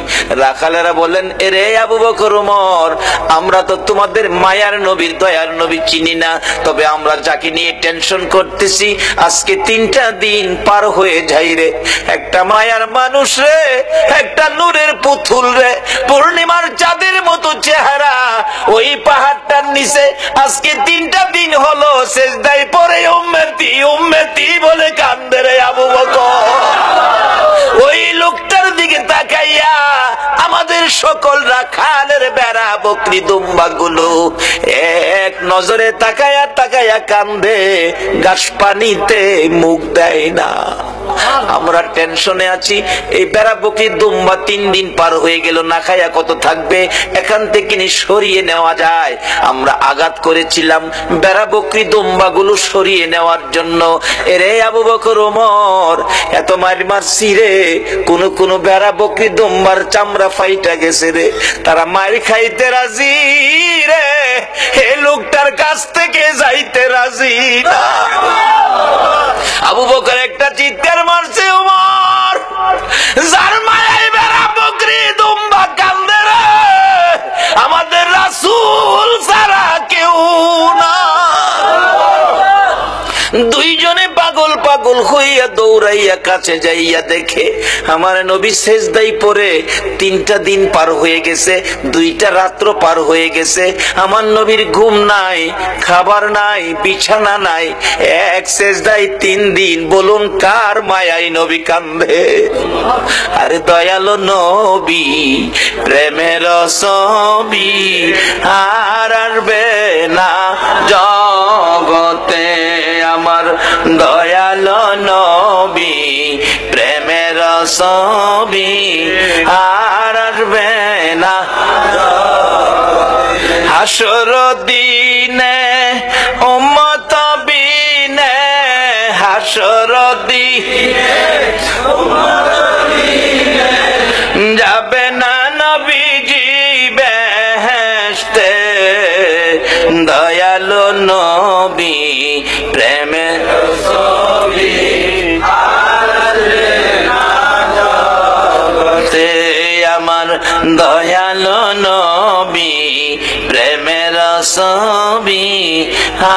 রাখালেরা বলেন, এরে আবু বকর উমর, আমরা তো তোমাদের মায়ার নবীর দয়ার নবী চিনি না, তবে আমরা যাকে নিয়ে টেনশন করতেছি আজকে 3টা দিন পার হয়ে যাই রে। একটা মায়ার মানুষ রে, একটা নূরের পুতুল রে, পূর্ণিমার চাঁদের মতো চেহারা, ওই পাহাড়টার নিচে আজকে 3টা দিন হলো সিজদায় পড়ে উম্মতি উম্মতি বলে কান্দে রে আবু বকর। ওই লোকটার দিকে তাকাইয়া আমাদের সকল রাখালের বেড়া বকরি দুম্বা গুলো এক নজরে তাকায়া তাকায়া কান্দে, ঘাস পানিতে মুখ দেয় না। আমরা টেনশনে আছি, এই বেড়া বকরি দুম্বা 3 দিন পার হয়ে গেল, না খায়া কত থাকবে, এখান থেকে সরিয়ে নেওয়া যায়। আমরা আঘাত করেছিলাম বেড়া বকরি দুম্বা গুলো সরিয়ে নেওয়ার জন্য। এরে আবু বকর ওমর, এত মার মারছি রে, কোন বেড়া বকরি দুম্বার চামড়া ফাইটা গেছে রে, তারা মার খাইতে রাজি রে, এই লোকটার কাছ থেকে যাইতে রাজি না। আবু বকর একটা চিৎকার মারছে, ওমর যার মায়ায় বেড়া বকরি দুম্বা কান্দে রে, আমাদের রাসূল ছাড়া কেউ না। 2 জনে পাগল পাগল হইয়া দৌড়াইয়া কাছে যাইয়া দেখে আমার নবী সিজদায় পড়ে 3টা দিন পার হয়ে গেছে, 2টা রাত্র পার হয়ে গেছে। আমার নবীর ঘুম নাই, খাবার নাই, বিছানা নাই, এক সিজদায় 3 দিন। বলুন কার মায়ায় নবী কান্দে? আরে দয়ালো নবী, প্রেমের ছবি আর আসবে না জগতে, আমার দয়ালো নবী, প্রেমের ছবি আর আসবে না। হাসর দিনে উম্মত বিনে যাবে না নবীজি বেহেশতে, দয়ালু নবী প্রেমের ছবি আমার দয়ালু নবী প্রেমের ছবি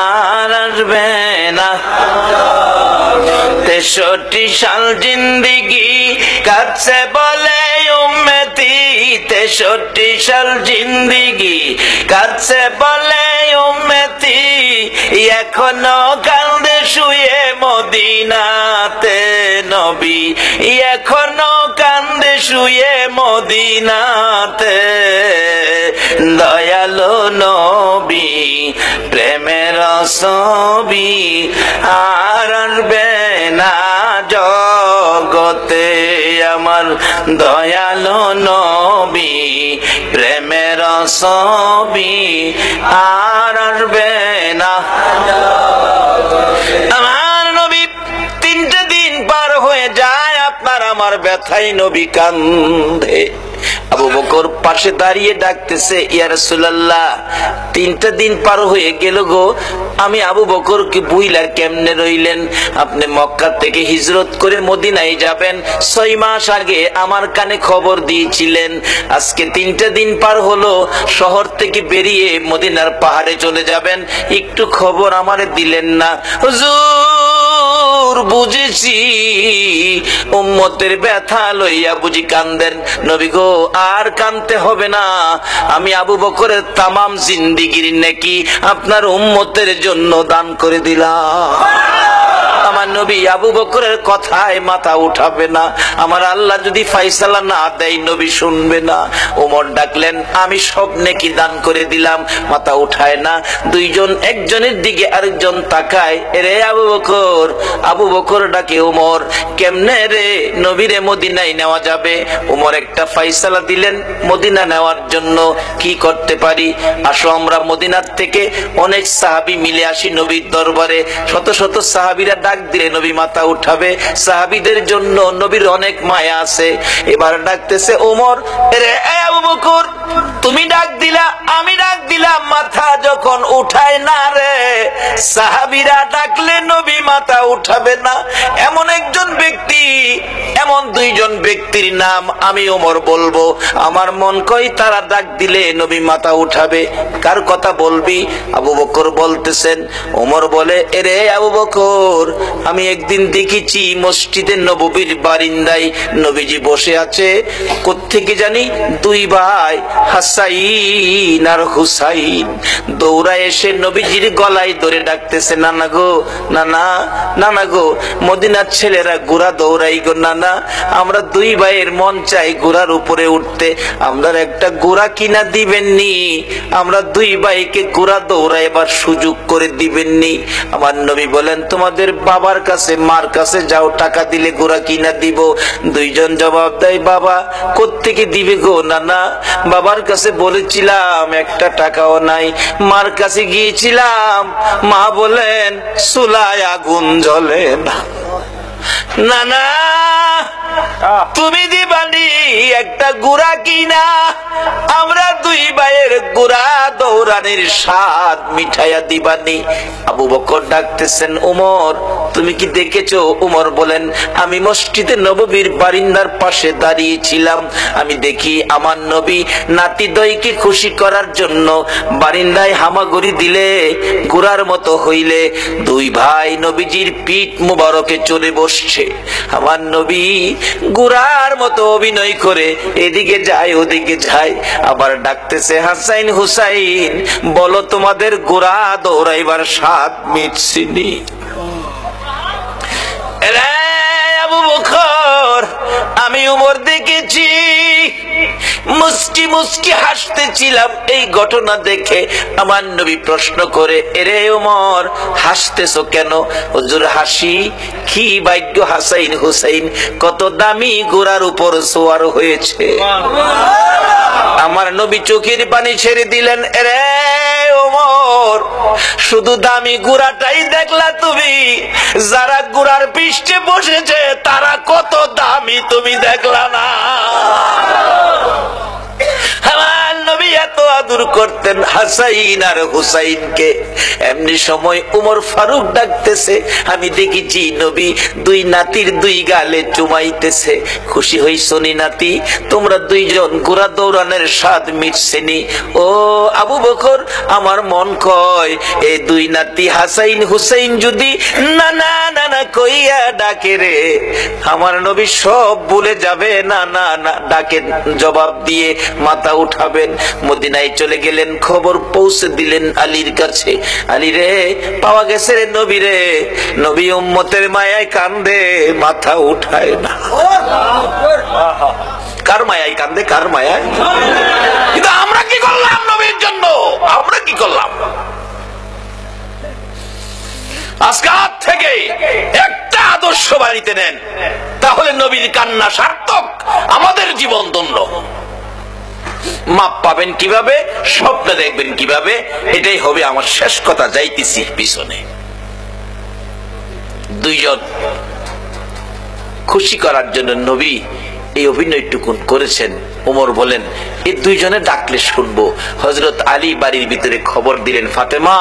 আর আসবে না। 63 সাল জিন্দিগি কাটছে বলে উম্মতি, 63 সাল জিন্দিগি কাটছে বলে উম্মতি, এখনো কান্দে শুয়ে মদিনাতে নবী, এখনো কান্দে শুয়ে মদিনাতে, দয়ালু নবী প্রেমের ছবি আর আসবে না জগতে, আমার দয়ালু নবী প্রেমের ছবি আর আসবে না। আমার নবী 3টে দিন পার হয়ে যায়, আপনার আমার ব্যথায় নবী কান্দে। আবু বকর পাশে দাঁড়িয়ে ডাকতেছে, ইয়া রাসূলুল্লাহ 3টা দিন পার হয়ে গেল গো, আমি আবু বকর কি বুইলার কেমনে রইলেন? আপনি মক্কা থেকে হিজরত করে মদিনায় যাবেন 6 মাস আগে আমার কানে খবর দিয়েছিলেন, আজকে 3টা দিন পার হলো শহর থেকে বেরিয়ে মদিনার পাহাড়ে চলে যাবেন, একটু খবর আমারে দিলেন না। হুজুর বুঝেছি উম্মতের ব্যথা লইয়া বুঝি কান্দেন। নবী গো আর কানতে হবে না, আমি আবু বকরের তামাম জিন্দেগির নেকি আপনার উম্মতের জন্য দান করে দিলাম। আমার নবী আবু বকরের কথায় মাথা উঠাবে না, আমার আল্লাহ যদি ফাইসালা না দেয় নবী শুনবে না। ওমর ডাকলেন, আমি সব নেকি দান করে দিলাম, মাথা উঠায় না। দুইজন একজনের দিকে আরেকজন তাকায়, রে আবু বকর। আবু বকর ডাকে ওমর, কেমনে রে নবীরে মদিনায় নেওয়া যাবে? ওমর একটা ফাইসালা দিলেন মদিনা নেওয়ার জন্য, কি করতে পারি? আসো আমরা মদিনার থেকে অনেক সাহাবী মিলে আসি নবীর দরবারে। শত শত সাহাবীরা ডাক দিলে নবী মাথা উঠাবে, সাহাবীদের জন্য নবীর অনেক মায়া আছে। এবার ডাকতেছে ওমর, রে আবু বকর তুমি ডাক দিলা, আমি ডাক দিলাম, মাথা যখন উঠায় না রে, সাহাবীরা ডাকলে নবী মাথা উঠাবে না। এমন একজন ব্যক্তি, এমন দুইজন ব্যক্তির নাম আমি ওমর বলবো, আমার মন কই তারা ডাক দিলে নবী মাথা উঠাবে। কার কথা বলবি? আবু বকর বলতেছেন। ওমর বলে, এরে আবু বকর আমি একদিন দেখেছি মসজিদে নববীর বারিন্দায় নবীজি বসে আছে, কোত্থেকে জানি দুই ভাই হাসাইন আর হুসাইন দৌড়ায় এসে নবীজির গলায় ধরে ডাকতেছে, নানা গো নানা, নানা গো মদিনার ছেলেরা ঘোড়া দৌড়াই গো নানা, আমরা দুই ভাইয়ের মন চাই ঘোড়ার উপরে উঠতে, আমরা একটা ঘোড়া কিনা দিবেননি? আমরা দুই ভাইকে ঘোড়া দৌড়াইবার সুযোগ করে দিবেননি? আমার নবী বলেন, তোমাদের বাবার কাছে মার কাছে যাও, টাকা দিলে ঘোড়া কিনা দিব। দুইজন জবাব দেয়, বাবা কোত্থেকে দিবে গো নানা? বাবার কাছে বলেছিলাম একটা টাকাও নাই, মার কাছে গিয়েছিলাম, মা বলেন চুলায় আগুন জ্বলে না। নানা তুমি দিবানি একটা গুড়া কিনা, আমরা দুই ভাইয়ের গুড়া দৌড়ানির স্বাদ মিঠাইয়া দিবানি। আবু বকর ডাকতেছেন, উমর তুমি কি দেখেছো? উমর বলেন, আমি মসজিদে নববীর বারিন্দার পাশে দাঁড়িয়েছিলাম, আমি দেখি আমার নবী নাতি দইকে খুশি করার জন্য বারিন্দায় হামাগুড়ি দিলে গুড়ার মতো হইলে দুই ভাই নবীজির পিঠ মুবারকে চলে বসছে। আমার নবী গুড়ার মতো অভিনয় করে এদিকে যায় ওদিকে যায়, আবার ডাকতেছে, হাসাইন হুসাইন বলো তোমাদের গুড়া দৌড়াইবার স্বাদ মিটছিনি? আবু বকর আমি উমর দেখেছি, মুস্কি মুস্কি হাসতেছিলাম এই ঘটনা দেখে। আমার নবী প্রশ্ন করে, এরে উমর হাসতেছো কেন? হুজুর হাসি কি ভাগ্য, হাসাইন হুসাইন কত দামি ঘোড়ার উপর সওয়ার হয়েছে। আমার নবী চোখের পানি ছেড়ে দিলেন, এরে উমর ওমর, শুধু দামি ঘোড়াটাই দেখলা তুমি, যারা ঘোড়ার পৃষ্ঠে বসেছে তারা কত দামি তুমি দেখলা না। আমার নবী এত আদর করতেন হাসাইন আর হুসাইনকে। এমনি সময় উমর ফারুক ডাকতেছে, আমি দেখেছি নবী দুই নাতির দুই গালে চুমাইতেছে। খুশি হইছো নি নাতি? তোমরা দুইজন ঘোড়া দৌড়ানোর স্বাদ মিটছেনি? ও আবু বকর, আমার মন কয় এই দুই নাতি হাসাইন হুসাইন যদি নানা নানা কইয়া ডাকে রে, আমার নবী সব ভুলে যাবে। না না না ডাকে জবাব দিয়ে মাথা উঠাবেন। মদিনায় চলে গেলেন, খবর পৌঁছে দিলেন আলীর কাছে। আলী রে, পাওয়া গেছে রে নবী রে। নবী উম্মতের মায়ায় কান্দে, মাথা উঠায় না। কার মায়ায় কান্দে? কার মায়ায়? কিন্তু আমরা কি করলাম নবীর জন্য? আমরা কি করলাম? আজকে থেকে একটা আদর্শ বাড়িতে নেন, তাহলে নবীর কান্না সার্থক, আমাদের জীবন ধন্য। মাপ পাবেন কিভাবে, স্বপ্ন দেখবেন কিভাবে, এটাই হবে আমার শেষ কথা। যাইতেছি পিছনে। দুইজন খুশি করার জন্য নবী এই অভিনয়টুকুন করেছেন। ওমর বলেন, এই দুইজনে ডাকলে শুনবো। হযরত আলী বাড়ির ভিতরে খবর দিলেন, ফাতেমা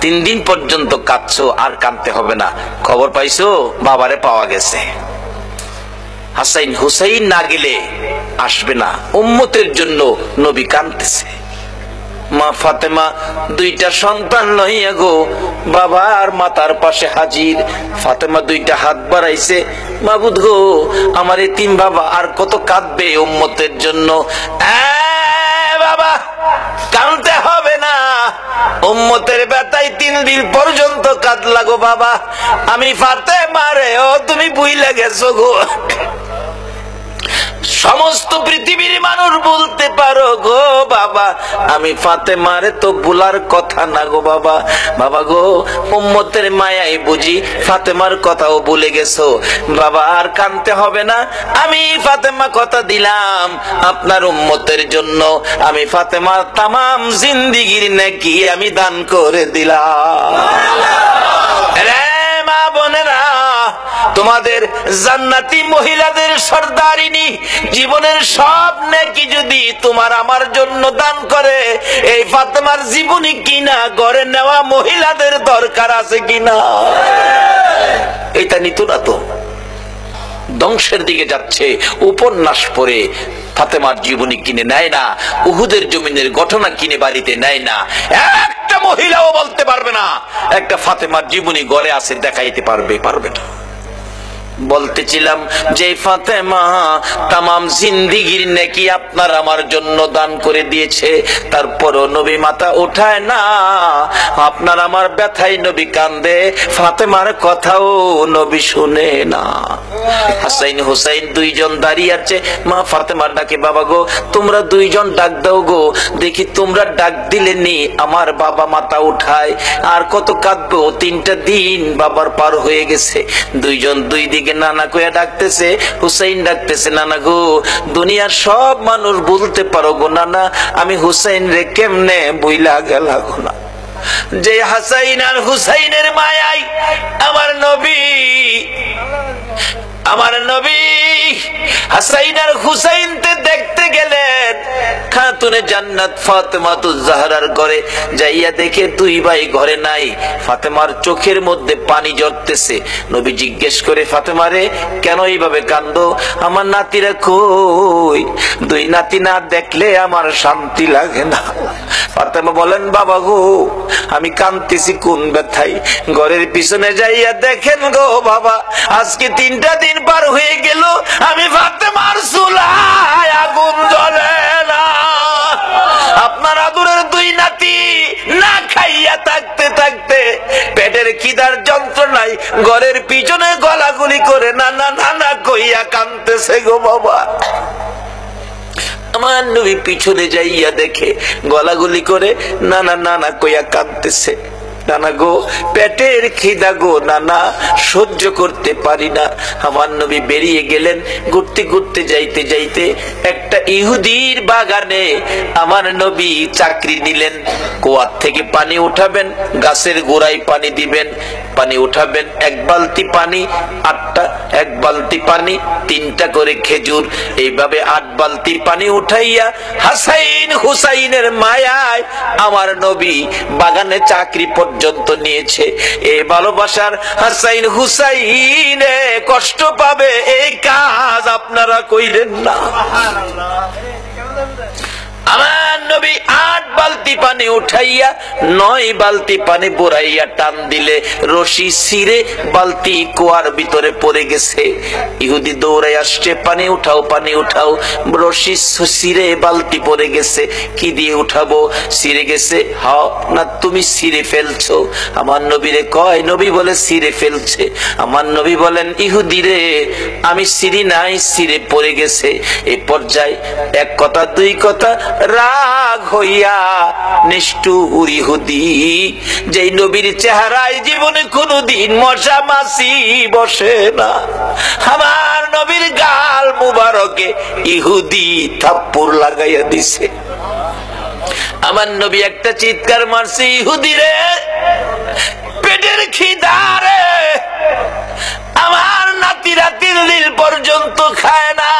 3 দিন পর্যন্ত কাঁদছো, আর কাঁদতে হবে না। খবর পাইছো? বাবারে পাওয়া গেছে। হাসাইন হুসাইন না গেলে আসবে না। উম্মতের জন্য নবী কাঁদতেছে। মা ফাতেমা দুইটা সন্তান লইয়া গো বাবার মাতার পাশে হাজির। ফাতেমা দুইটা হাত বাড়াইছে, মাবুদ গো, আমার এতিম বাবা আর কত কাঁদবে উম্মতের জন্য। বাবা, কাঁদতে হবে না, উম্মতের ব্যথায় 3 দিন পর্যন্ত কাঁদলা গো বাবা। আমি ফাতেমা রে, ও তুমি ভুইলা গেছো গো। সমস্ত পৃথিবীর মানুষ বলতে পারো গো বাবা, আমি ফাতেমারে তো ভুলার কথা না গো বাবা। বাবা গো, উম্মতের মায়ায় বুঝি ফাতেমার কথাও ভুলে গেছো বাবা। আর কাঁদতে হবে না, আমি ফাতেমা কথা দিলাম আপনার উম্মতের জন্য। আমি ফাতেমার তামাম জিন্দেগির নেকি আমি দান করে দিলাম। রে মা বোনেরা, তোমাদের জান্নাতি মহিলাদের সর্দারিনী জীবনের সব নেকি যদি তোমার আমার জন্য দান করে, এই ফাতেমার জীবনী কিনা গড়ে নেওয়া মহিলাদের দরকার আছে কিনা? এটা নিত না তো, ধ্বংসের দিকে যাচ্ছে। উপন্যাস পড়ে ফাতেমার জীবনী কিনে নেয় না, উহুদের জমিনের ঘটনা কিনে বাড়িতে নেয় না। একটা মহিলাও বলতে পারবে না একটা ফাতেমার জীবনী গড়ে আছে, দেখাইতে পারবে না। বলতেছিলাম যে ফাতেমা তামাম জিন্দেগির নেকি আপনার আমার জন্য দান করে দিয়েছে, তারপরও নবী মাথা উঠায় না। আপনার আমার ব্যথায় নবী কান্দে, ফাতেমার কথাও নবী শুনে না। হাসাইন হুসাইন দুইজন দাঁড়িয়ে আছে। মা ফাতেমার ডাকে, বাবা গো, তোমরা দুইজন ডাক দাও গো, দেখি তোমরা ডাক দিলে নি আমার বাবা মাথা উঠায়। আর কত কাঁদবো, 3টা দিন বাবার পার হয়ে গেছে। দুইজন দুই দিকে নানা কইয়া ডাকতেছে। হুসাইন ডাকতেছে, নানা গো, দুনিয়ার সব মানুষ বলতে পারো গো নানা, আমি হুসাইন রে কেমনে বইলা গেলা গো না। যে হাসাইন আর হুসাইনের মায়ায় আমার নবী হাসাইন আর হুসাইনকে দেখতে গেলেন খাতুনে জান্নাত ফাতেমাতুজ জাহরার ঘরে। যাইয়া দেখে 2 ভাই ঘরে নাই। ফাতেমার চোখের মধ্যে পানি ঝরতেছে। নবী জিজ্ঞেস করে, ফাতেমারে কেন এইভাবে কান্দো? আমার নাতিরা কই? 2 নাতি না দেখলে আমার শান্তি লাগে না। ফাতেমা বলেন, বাবা গো, আমি কাঁদতেছি কোন ব্যথায়? ঘরের পিছনে যাইয়া দেখেন গো বাবা, আজকে 3টা দিন পার হয়ে গেল, আমি ফাতেমার চুলায় আগুন জ্বলে না। আপনার আদরের 2 নাতি না খাইয়া থাকতে থাকতে পেটের খিদার যন্ত্রণায় ঘরের পিছনে গলাগুলি করে নানা নানা কইয়া কাঁদতেছে গো বাবা। আমার নবী পিছনে যাইয়া দেখে গলাগুলি করে নানা নানা কইয়া কাঁদতেছে। নানা গো পেটের খিদা গো নানা, সহ্য করতে পারি না। আমার নবী বেরিয়ে গেলেন। ঘুরতে ঘুরতে যাইতে যাইতে একটা ইহুদির বাগানে আমার নবী চাকরি নিলেন। কুয়ার থেকে পানি উঠাবেন, গাছের গোড়ায় পানি দিবেন, পানি উঠাবেন, এক বালতি পানি 8টা, এক বালতি পানি 3টা করে খেজুর, এইভাবে 8 বালতি পানি উঠাইয়া হাসাইন হুসাইনের মায়ায় আমার নবী বাগানে চাকরি পর্যন্ত নিয়েছে। এই ভালোবাসার হাসাইন হুসাইনে কষ্ট পাবে, এই কাজ আপনারা কইলেন না। আমার নবী 8 বালতি পানি উঠাইয়া 9 বালতি পানি বুড়াইয়া টান দিলে রশি ছিঁড়ে বালতি কুয়ার ভিতরে পড়ে গেছে। ইহুদি দৌড়াই আসছে, পানি উঠাও পানি উঠাও। রশি ছিঁড়ে বালতি পড়ে গেছে, কি দিয়ে উঠাবো? ছিঁড়ে গেছে। হাও না, তুমি ছিঁড়ে ফেলছো। আমার নবীরে কয়, নবী বলে ছিঁড়ে ফেলছে। আমার নবী বলেন, ইহুদি রে আমি ছিঁড়ি নাই, ছিঁড়ে পড়ে গেছে। এই পর্যায়ে এক কথা দুই কথা রাগ হইয়া নিষ্ঠুর ইহুদি, যেই নবীর চেহারায় জীবনে কোনদিন মশা মাছি বসে না, আমার নবীর গাল মুবারকে ইহুদি থাপ্পড় লাগাইয়া দিছে। আমার নবী একটা চিৎকার মারছে, ইহুদি রে পেটের খিদা রে, আমার নাতিরা 3 দিন পর্যন্ত খায় না,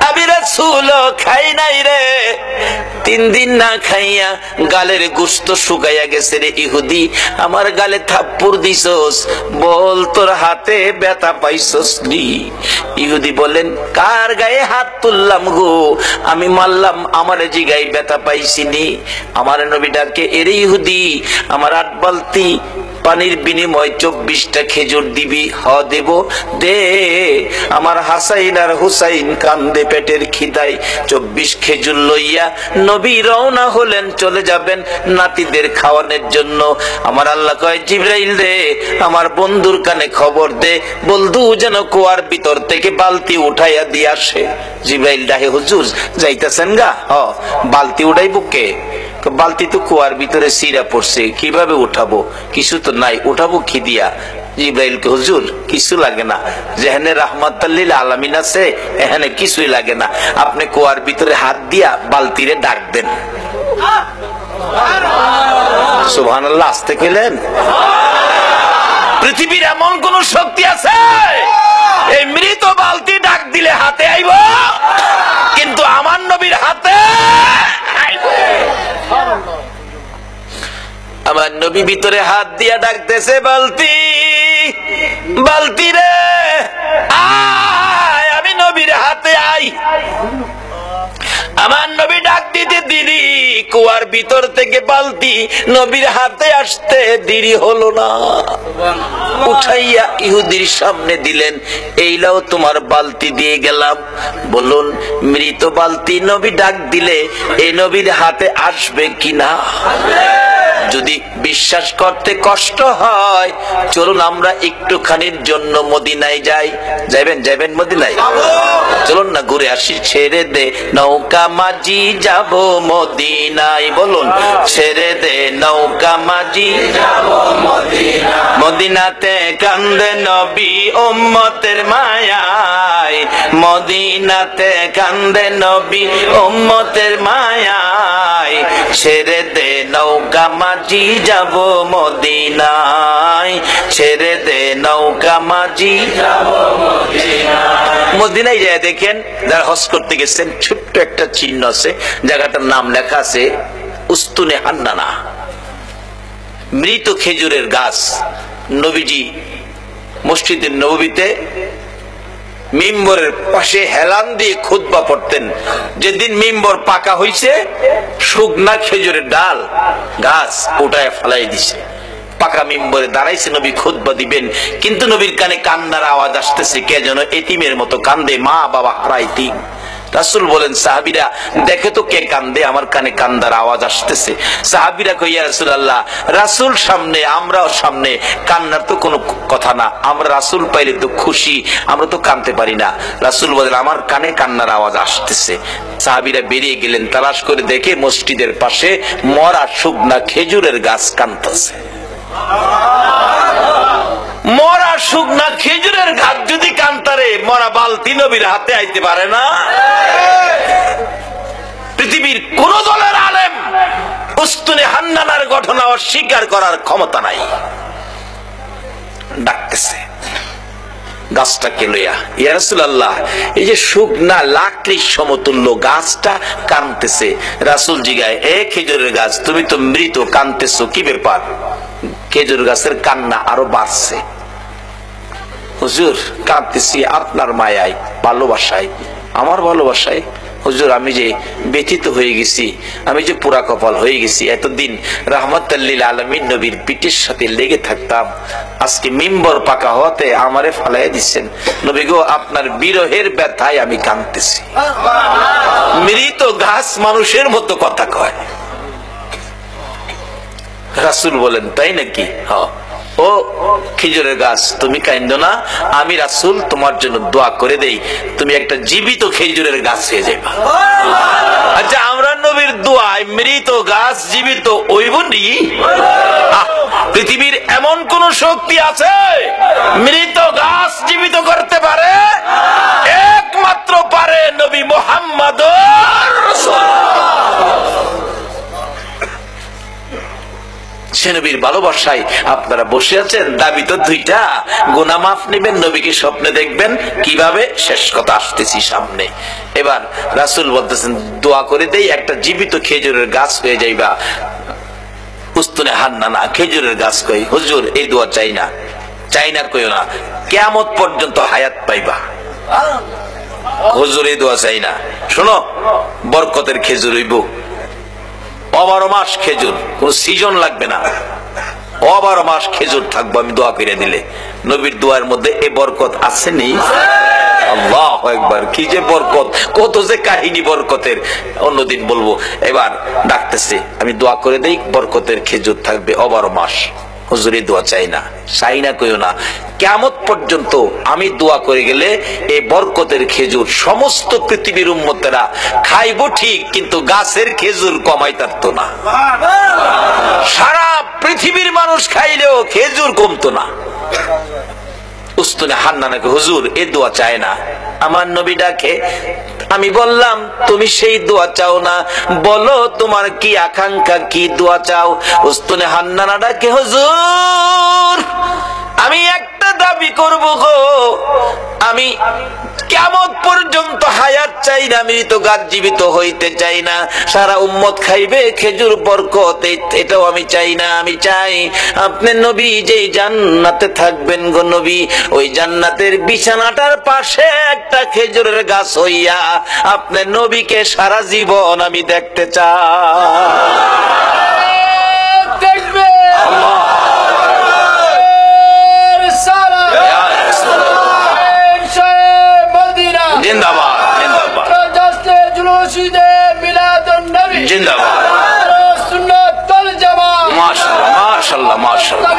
আমি রাসূল খাই নাই রে। 3 দিন না খাইয়া গালের গোশত শুকাইয়া গেছে রে ইহুদি, আমার গালে থাপ্পড় দিছস, বল তোর হাতে ব্যথা পাইছস নি? ইহুদি বলেন, কার গায়ে হাত তুললাম গো, আমি মারলাম, আমার জিগায় ব্যথা পাইছিনি? আমার নবী ডাকে, এরে ইহুদি, আমার 8 বালতি পানির বিনিময় 24টা খেজুর দিবি? হ দেব, দে। আমার হাসাইন আর হুসাইন কান্দে পেটের খিদায়। 24 খেজুর লইয়া নবী রওনা হলেন, চলে যাবেন নাতিদের খাওয়ানোর জন্য। আমার আল্লাহ কয়, জিবরাইল রে আমার বন্ধুর কানে খবর দে, বন্ধু যেন কুয়ার ভিতর থেকে বালতি উঠাইয়া দিয়ে আসে। জিবরাইল ডাহে, হুজুর যাইতেছেন গা? হ। বালতি উঠাইব কে? বালতি তো কুয়ার ভিতরে সিরা পড়ছে, কিভাবে উঠাবো? কিছু তো নাই, উঠাবো কি দিয়া? জিবরাইলকে, হুজুর কিছু লাগে না, যেখানে রাহমাতুল লিল আলামিন আছে এখানে কিছুই লাগে না, আপনি কুয়ার ভিতরে হাত দিয়া বালতিরে ডাক দেন। সুবহানাল্লাহ, আসতে কইলেন? পৃথিবীর এমন কোন শক্তি আছে এই মৃত বালতি ডাক দিলে হাতে আইব? কিন্তু আমার নবীর হাতে আমার নবী ভিতরে হাত দিয়া ডাকতেছে, বালতি বালতি রে আয়, আমি নবীর হাতে আই। আমার নবী ডাক দিতে দেরি, কুয়ার ভিতর থেকে বালতি নবীর হাতে আসতে দেরি হলো না। উঠাইয়া ইহুদির সামনে দিলেন, এইলাও তোমার বালতি দিয়ে গেলাম। বলুন, মৃত বালতি নবী ডাক দিলে এই নবীর হাতে আসবে কিনা? যদি বিশ্বাস করতে কষ্ট হয়, চলুন আমরা একটুখানির জন্য মদিনায় যাই। যাইবেন? যাইবেন মদিনায়? চলুন না ঘুরে আসি। ছেড়ে দে নৌকা মাঝি, যাব মদিনায়। বলুন, ছেড়ে দে নৌকা মাঝি, যাব মদিনায়। মদিনাতে কান্দে নবী উম্মতের মায়ায়, মদিনাতে কান্দে নবী উম্মতের মায়ায়। ছেড়ে দে নৌকা মাঝি, যাব মদিনায়। ছেড়ে দে নৌকা মাঝি, যাব মদিনায়। মদিনায় যায় দেখেন, যারা হজ করতে গেছেন, ছোট্ট একটা চিহ্ন আছে, জায়গাটার নাম লেখা আছে উস্তুনে হান্নানা, মৃত খেজুরের গাছ। নবীজি মসজিদের নববীতে মিম্বরের পাশে হেলান দিয়ে খুতবা পড়তেন। যেদিন মিম্বর পাকা হইছে, শুকনা খেজুরের ডাল গাছ উঠায় ফেলাই দিছে, পাকা মিম্বরে দাঁড়াইছে, নবী খুতবা দিবেন। কিন্তু নবীর কানে কান্নার আওয়াজ আসতেছে, কে যেন এতিমের মতো কান্দে, মা বাবা হারা এতিম। রাসূল বলেন, সাহাবীরা দেখে তো কে কান্দে, আমার কানে কান্দার আওয়াজ আসতেছে। সাহাবীরা কই, ইয়া রাসূলুল্লাহ, রাসূল সামনে, আমরাও সামনে, কান্নার তো কোনো কথা না, আমরা রাসূল পাইলে তো খুশি, আমরা তো কাঁদতে পারি না। রাসূল বলেন, আমার কানে কান্নার আওয়াজ আসতেছে। সাহাবীরা বেরিয়ে গেলেন, তালাশ করে দেখে মসজিদের পাশে মরা শুকনা খেজুরের গাছ কাঁদতেছে। মরা শুকনা খেজুরের গাছ যদি কান্তারে, মরা বালতি নবীর হাতে আইতে পারে না। পৃথিবীর কোন দলের আলেম উস্তুনে হান্নানার ঘটনা অস্বীকার করার ক্ষমতা নাই। ডাকতেছে গাছটাকে লইয়া, ইয়া রাসূলুল্লাহ, এই যে শুকনা লাকড়ির সমতুল্য গাছটা কানতেছে। রাসূল জিগায়, এ খেজুরের গাছ, তুমি তো মৃত, কানতেছো কি ব্যাপার? খেজুর গাছের কান্না আরো বাড়ছে। হুজুর, কাঁদতেছি আপনার মায়ায়, ভালোবাসায়, আমার ভালোবাসায়। হুজুর, আমি যে ব্যথিত হয়ে গেছি, আমি যে পুরা কপাল হয়ে গেছি। এতদিন রাহমাতুল লিল আলামিন নবীর পিঠের সাথে লেগে থাকতাম, আজকে মিম্বর পাকা হতে আমারে ফালাইয়া দিচ্ছেন। নবী গো, আপনার বিরহের ব্যথায় আমি কাঁদতেছি। মৃত গাছ মানুষের মতো কথা কয়। রাসূল বলেন, তাই নাকি? হ্যাঁ। ও খেজুরের গাছ, তুমি কাঁদো না, আমি রাসূল তোমার জন্য দোয়া করে দেই, তুমি একটা জীবিত খেজুরের গাছ হয়ে যাবে। আচ্ছা, আমরা নবীর দোয়ায় মৃত গাছ জীবিত হইবনি? পৃথিবীর এমন কোন শক্তি আছে মৃত গাছ জীবিত করতে পারে? একমাত্র পারে নবী মুহাম্মদুর রাসূলুল্লাহ। সে নবীর ভালোবাসায় আপনারা বসে আছেন, দাবি তো দুইটা, গুনাহ মাফ নেবেন, নবীকে স্বপ্নে দেখবেন। কিভাবে? শেষ কথা আসতেছি সামনে। এবার রাসূল বলতেছেন, দোয়া করে দেই, একটা জীবিত খেজুরের গাছ হয়ে যাইবা। উস্তুনে হান্নানা খেজুরের গাছ কই, হুজুর এই দোয়া চাই না, চাই না কইও না, কিয়ামত পর্যন্ত হায়াত পাইবা। হুজুর এই দোয়া চাই না, শোনো, বরকতের খেজুর হইব, 12 মাস খেজুর, কোন সিজন লাগবে না, 12 মাস খেজুর থাকবো আমি দোয়া করে দিলে। নবীর দোয়ার মধ্যে এই বরকত আছে নি? আল্লাহু আকবার, কি যে বরকত, কত যে কাহিনী বরকতের, অন্যদিন বলবো। এবার ডাকতেছে, আমি দোয়া করে দেই, বরকতের খেজুর থাকবে 12 মাস। হুজুর এই দোয়া চাই না, চাই না কইও না, কিয়ামত পর্যন্ত আমি দোয়া করে গেলে এই বরকতের খেজুর সমস্ত পৃথিবীর উম্মতেরা খাইবো ঠিক, কিন্তু গাছের খেজুর কমাইতারতো না। সারা পৃথিবীর মানুষ খাইলেও খেজুর কমতো না। উস্তুনে হান্নানাকে, হুজুর এই দোয়া চায় না। আমার নবী ডাকে, আমি বললাম তুমি সেই দোয়া চাও না, বলো তোমার কি আকাঙ্ক্ষা, কি দোয়া চাও? উস্তুনে হান্নানা ডাকে, হুজুর আমি একটা দাবি করব গো, আমি কিয়ামত পর্যন্ত হায়াত চাই না, মৃত গাছ জীবিত হইতে চাই না, সারা উম্মত খাইবে খেজুর বরকত, এটাও আমি চাই না। আমি চাই আপনি নবী যেই জান্নাতে থাকবেন গো নবী, ওই জান্নাতের বিছানাটার পাশে একটা খেজুরের গাছ হইয়া আপনি নবীকে সারা জীবন আমি দেখতে চাই। জিন্দাবাদ, জিন্দাবাদ, জিন্দাবাদ, মাশাআল্লাহ, মাশাআল্লাহ,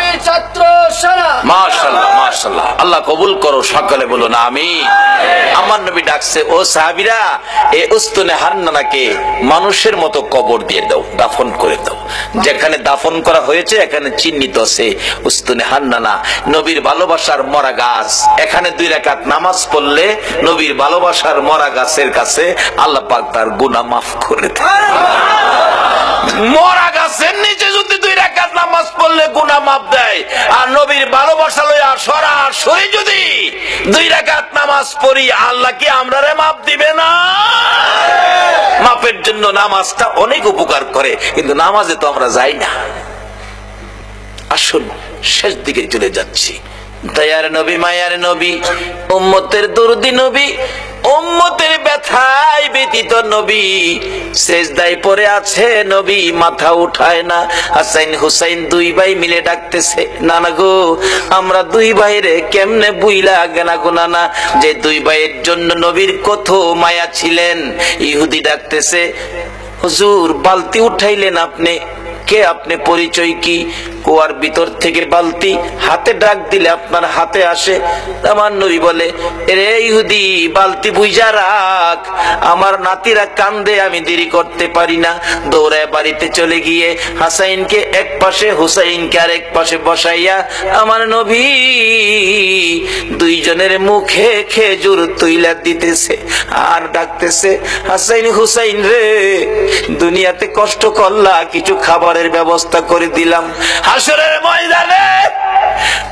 মাশাআল্লাহ, মাশাআল্লাহ। আল্লাহ কবুল করো, সকলে বলুন আমিন। আমার নবী ডাকছে, ও সাহাবীরা, এই উস্তুনে হান্নানাকে মানুষের মতো কবর দিয়ে দাও, দাফন করে দাও। যেখানে দাফন করা হয়েছে এখানে চিহ্নিত আছে উস্তুনে হান্নানা, নবীর ভালোবাসার মরা গাছ। এখানে 2 রাকাত নামাজ পড়লে নবীর ভালোবাসার মরা গাছের কাছে আল্লাহ পাক তার গুনাহ মাফ করে দেয়। মরা গাছের নিচে যদি 2 রাকাত নামাজ পড়লে গুনাহ মাফ দেয়, আর নবীর ভালোবাসা লইয়া সরাসরি যদি 2 রাকাত নামাজ পড়ি, আল্লাহ কি আমরারে মাফ দিবে না? মাফের জন্য নামাজটা অনেক উপকার করে, কিন্তু নামাজে তো আমরা যাই না। আসুন শেষ দিকে চলে যাচ্ছি। দয়ার নবী, মায়ার নবী, উম্মতের দরদি নবী, উম্মতের ব্যথায় ব্যতীত নবী, সেজদায় পড়ে আছে নবী, মাথা উঠায় না। হাসাইন হুসাইন 2 ভাই মিলে ডাকতেছে, নানা গো, আমরা 2 ভাইরে কেমনে বুইলা গেনা গুনা না, যে 2 ভাইয়ের জন্য নবীর কত মায়া ছিলেন। ইহুদি ডাকতেছে, হুজুর বালতি উঠাইলেন আপনি, কে আপনি, পরিচয় কি? কুয়ার ভিতর থেকে বালতি হাতে ডাক দিলে আপনার হাতে আসে। আমার নবী বলে, রে ইহুদি, বালতি বুঝা রাখ, আমার নাতিরা কান্দে, আমি দেরি করতে পারি না। দৌড়ায় বাড়িতে চলে গিয়ে হাসাইনকে এক পাশে, হুসাইনকে আরেক পাশে বসাইয়া আমার নবী দুইজনের মুখে খেজুর তুইলা দিতেছে আর ডাকতেছে, হাসাইন হুসাইন রে, দুনিয়াতে কষ্ট করলা, কিছু খাবারের ব্যবস্থা করে দিলাম। হাসরের ময়দানে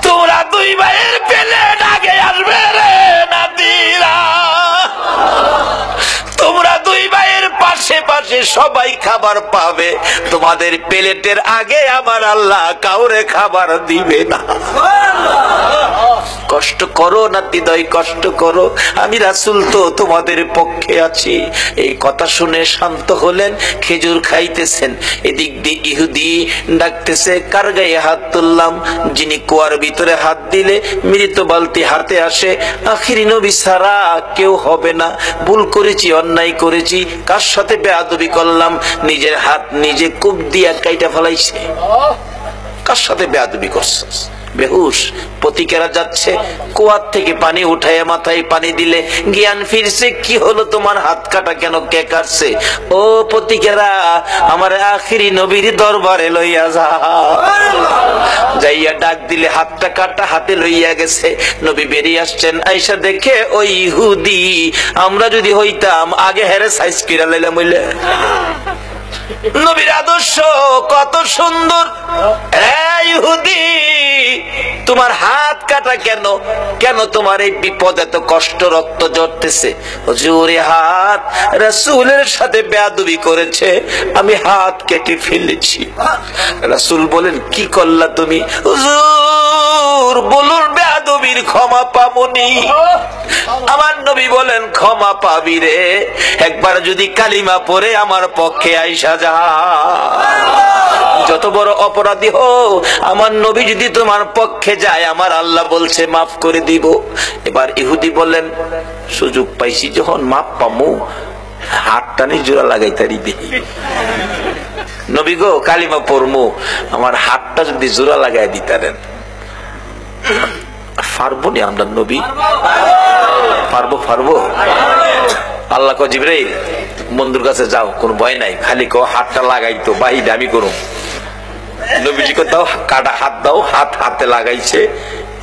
তোমরা দুই ভাইয়ের প্লেট আগে আসবে রে নাতিরা, তোমরা দুই ভাইয়ের পাশে পাশে সবাই খাবার পাবে, তোমাদের প্লেটের আগে আমার আল্লাহ কাউরে খাবার দিবে না। কষ্ট করো নাতিদয়, কষ্ট করো, আমি রাসূল তো তোমাদের পক্ষে আছি। এই কথা শুনে শান্ত হলেন, খেজুর খাইতেছেন। এদিক দিয়ে ইহুদি ডাকতেছে, কার গায়ে হাত তুললাম? যিনি কুয়ার ভিতরে হাত দিলে মৃত বালতি হাতে আসে, আখিরি নবী ছাড়া কেউ হবে না। ভুল করেছি, অন্যায় করেছি, কার সাথে বেয়াদবি করলাম? নিজের হাত নিজে কূপ দিয়া কাইটা ফেলাইছে। কার সাথে বেয়াদবি করছিস? বেহুশ। পতিকেরা যাচ্ছে, কুয়ার থেকে পানি উঠায় মাথায় পানি দিলে জ্ঞান ফিরছে। কি হলো তোমার? হাত কাটা কেন? কে কাটছে? ও পতিকেরা, আমার আখিরি নবীর দরবারে লইয়া যা। যাইয়া ডাক দিলে হাতটা কাটা, হাতে লইয়া গেছে। নবী বেরিয়ে আসছেন, আইসা দেখে ওই ইহুদি, আমরা যদি হইতাম আগে হেরে সাইজ কিরা লাইলাম হইলে। নবীর আদর্শ কত সুন্দর। ইহুদি, তোমার হাত কাটা কেন? কেন তোমার এই বিপদ? এত কষ্ট, রক্ত ঝরতেছে। হুজুর, হাত রাসূলের সাথে বেয়াদবি করেছে, আমি হাত কেটে ফেলেছি। রাসূল বলেন, কি করলা তুমি? হুজুর বলুন, বেয়াদবির ক্ষমা পাবনি। আমার নবী বলেন, ক্ষমা পাবি রে, একবার যদি কালিমা পড়ে আমার পক্ষে আইসা যা। যত বড় অপরাধী হোক, আমার নবী যদি তোমার পক্ষে যায়, আমার আল্লাহ বলছে মাফ করে দিব। এবার ইহুদি বলেন, সুযোগ পাইছি যখন মাফ পামু, হাতটা নি জোড়া লাগাইতারি দেখি। নবী গো, কালিমা পড়মু, আমার হাতটা যদি জোড়া লাগাই দিতারেন। পারবো নি আমরা নবী? পারবো। আল্লাহ কো, জিবরাইল বন্ধুর কাছে যাও, কোন ভয় নাই, খালি কো হাতটা লাগাইতো, বাহিরে আমি করুম। নবীজি কো, দাও কাটা হাত দাও। হাতে লাগাইছে,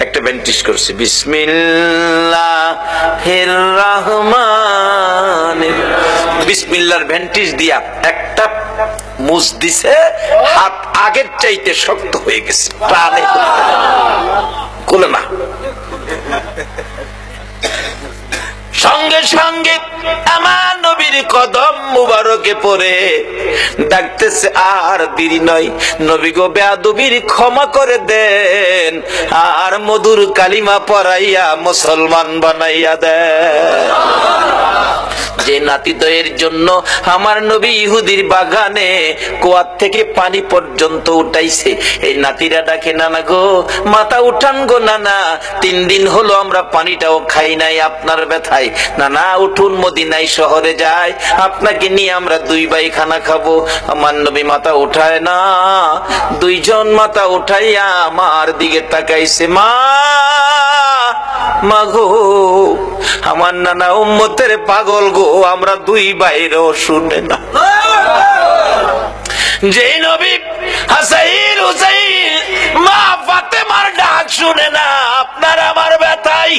একটা ব্যান্টিশ করছে, বিসমিল্লাহির রহমানির, বিসমিল্লাহর ব্যান্টিশ দিয়া একটা মুছ দিছে, হাত আগের চাইতে শক্ত হয়ে গেছে, প্রাণে কোলে না। সঙ্গে সঙ্গে আমার নবীর কদম মুবারকে পড়ে ডাকতেছে, আর দেরি নয়, নবী গো, বেয়াদবির ক্ষমা করে দেন, আর মধুর কালিমা পড়াইয়া মুসলমান বানাইয়া দেন। যে নাতিদয়ের জন্য আমার নবী ইহুদির বাগানে কুয়ার থেকে পানি পর্যন্ত উঠাইছে, এই নাতিরা ডাকে, নানা গো, মাথা উঠান গো নানা, 3 দিন হলো আমরা পানিটাও খাই নাই আপনার ব্যথায়। নানা উঠুন, মদিনায় শহরে যায়, আপনাকে নিয়ে আমরা 2 ভাই খানা খাবো। আমার নবী মাথা উঠায় না, 2 জন মাথা উঠাইয়া আমার দিকে তাকাইছে, মা গো, আমার নানা উম্মতের পাগল গো, আমরা 2 ভাইরও শুনে না। যে নবী হাসাইন হুসাইন মা ফাতেমার ডাক শুনে না, আপনার আমার ব্যথাই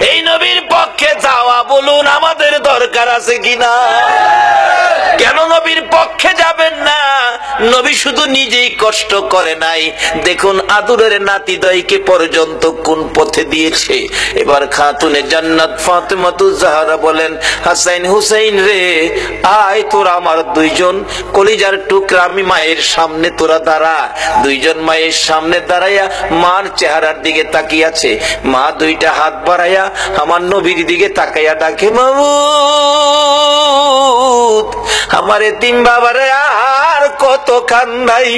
এই নবীর পক্ষে যাওয়া, বলুন আমাদের দরকার আছে কিনা? কেন নবীর পক্ষে যাবেন না? নবী শুধু নিজেই কষ্ট করে নাই, দেখুন আদরের নাতিদয়কে পর্যন্ত কোন পথে দিয়েছে। এবার খাতুনে জান্নাত ফাতেমাতুজ জাহরা বলেন, হাসাইন হুসাইন রে, আয় তোরা আমার 2 জন কলিজার টুকরা, আমি মায়ের সামনে তোরা দাঁড়া। 2 জন মায়ের সামনে দাঁড়াইয়া মার চেহারার দিকে তাকিয়াছে। মা 2টা হাত বাড়াইয়া আমার নবীর দিকে তাকাইয়া ডাকে, মাবুদ, আমার এতিম বাবারে আর কত কান্দাই,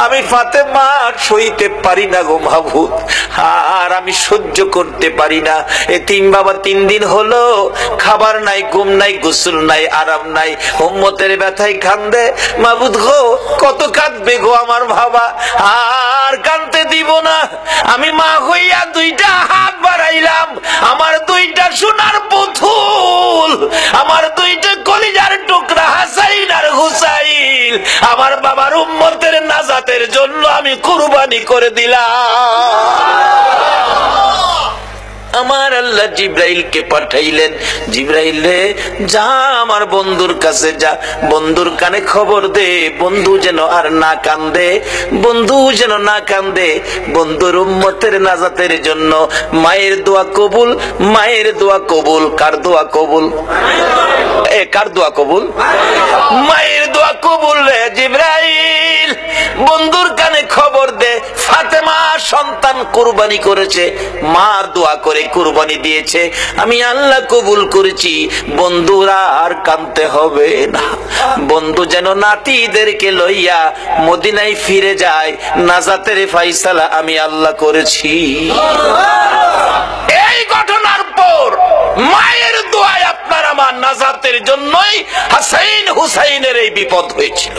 আমি ফাতেমা সইতে পারি না গো মাবুদ, আর আমি সহ্য করতে পারি না। এতিম বাবা 3 দিন হলো খাবার নাই, ঘুম নাই, গোসল নাই, আরাম নাই, উম্মতের ব্যথায় কান্দে। মাবুদ গো, কত কাঁদবে গো আমার বাবা, আর কাঁদতে দিব না। আমি মা হইয়া 2টা হাত বাড়াইলাম, আমার 2টা সোনার পুতুল, আমার 2টা কলিজার টুকরা হাসাইন আর হুসাইন আমার বাবার উম্মতের নাজাতের জন্য আমি কুরবানি করে দিলাম। আমার আল্লাহ জিব্রাইলকে পাঠাইলেন, জিব্রাইল রে যা আমার বন্ধুর কাছে যা, বন্ধুর কানে খবর দে, বন্ধু যেন আর না কান্দে, বন্ধু যেন না কান্দে। বন্ধুর উম্মতের নাজাতের জন্য মায়ের দোয়া কবুল, মায়ের দোয়া কবুল। কার দোয়া কবুল? কার দোয়া কবুল? মায়ের দোয়া কবুল রে জিব্রাইল। বন্ধুর কানে খবর দে, ফাতেমা সন্তান কুরবানি করেছে, মার দোয়া করে কুরবানি দিয়েছে, আমি আল্লাহ কবুল করেছি। বন্ধুরা আর কাঁদতে হবে না, বন্ধু যেন নাতিদেরকে লইয়া মদিনায় ফিরে যায়, নাজাতের ফায়সালা আমি আল্লাহ করেছি। এই ঘটনার পর মায়ের দোয়ায় আপনার আমার নাজাতের জন্যই হাসাইন হুসাইনের এই বিপদ হয়েছিল।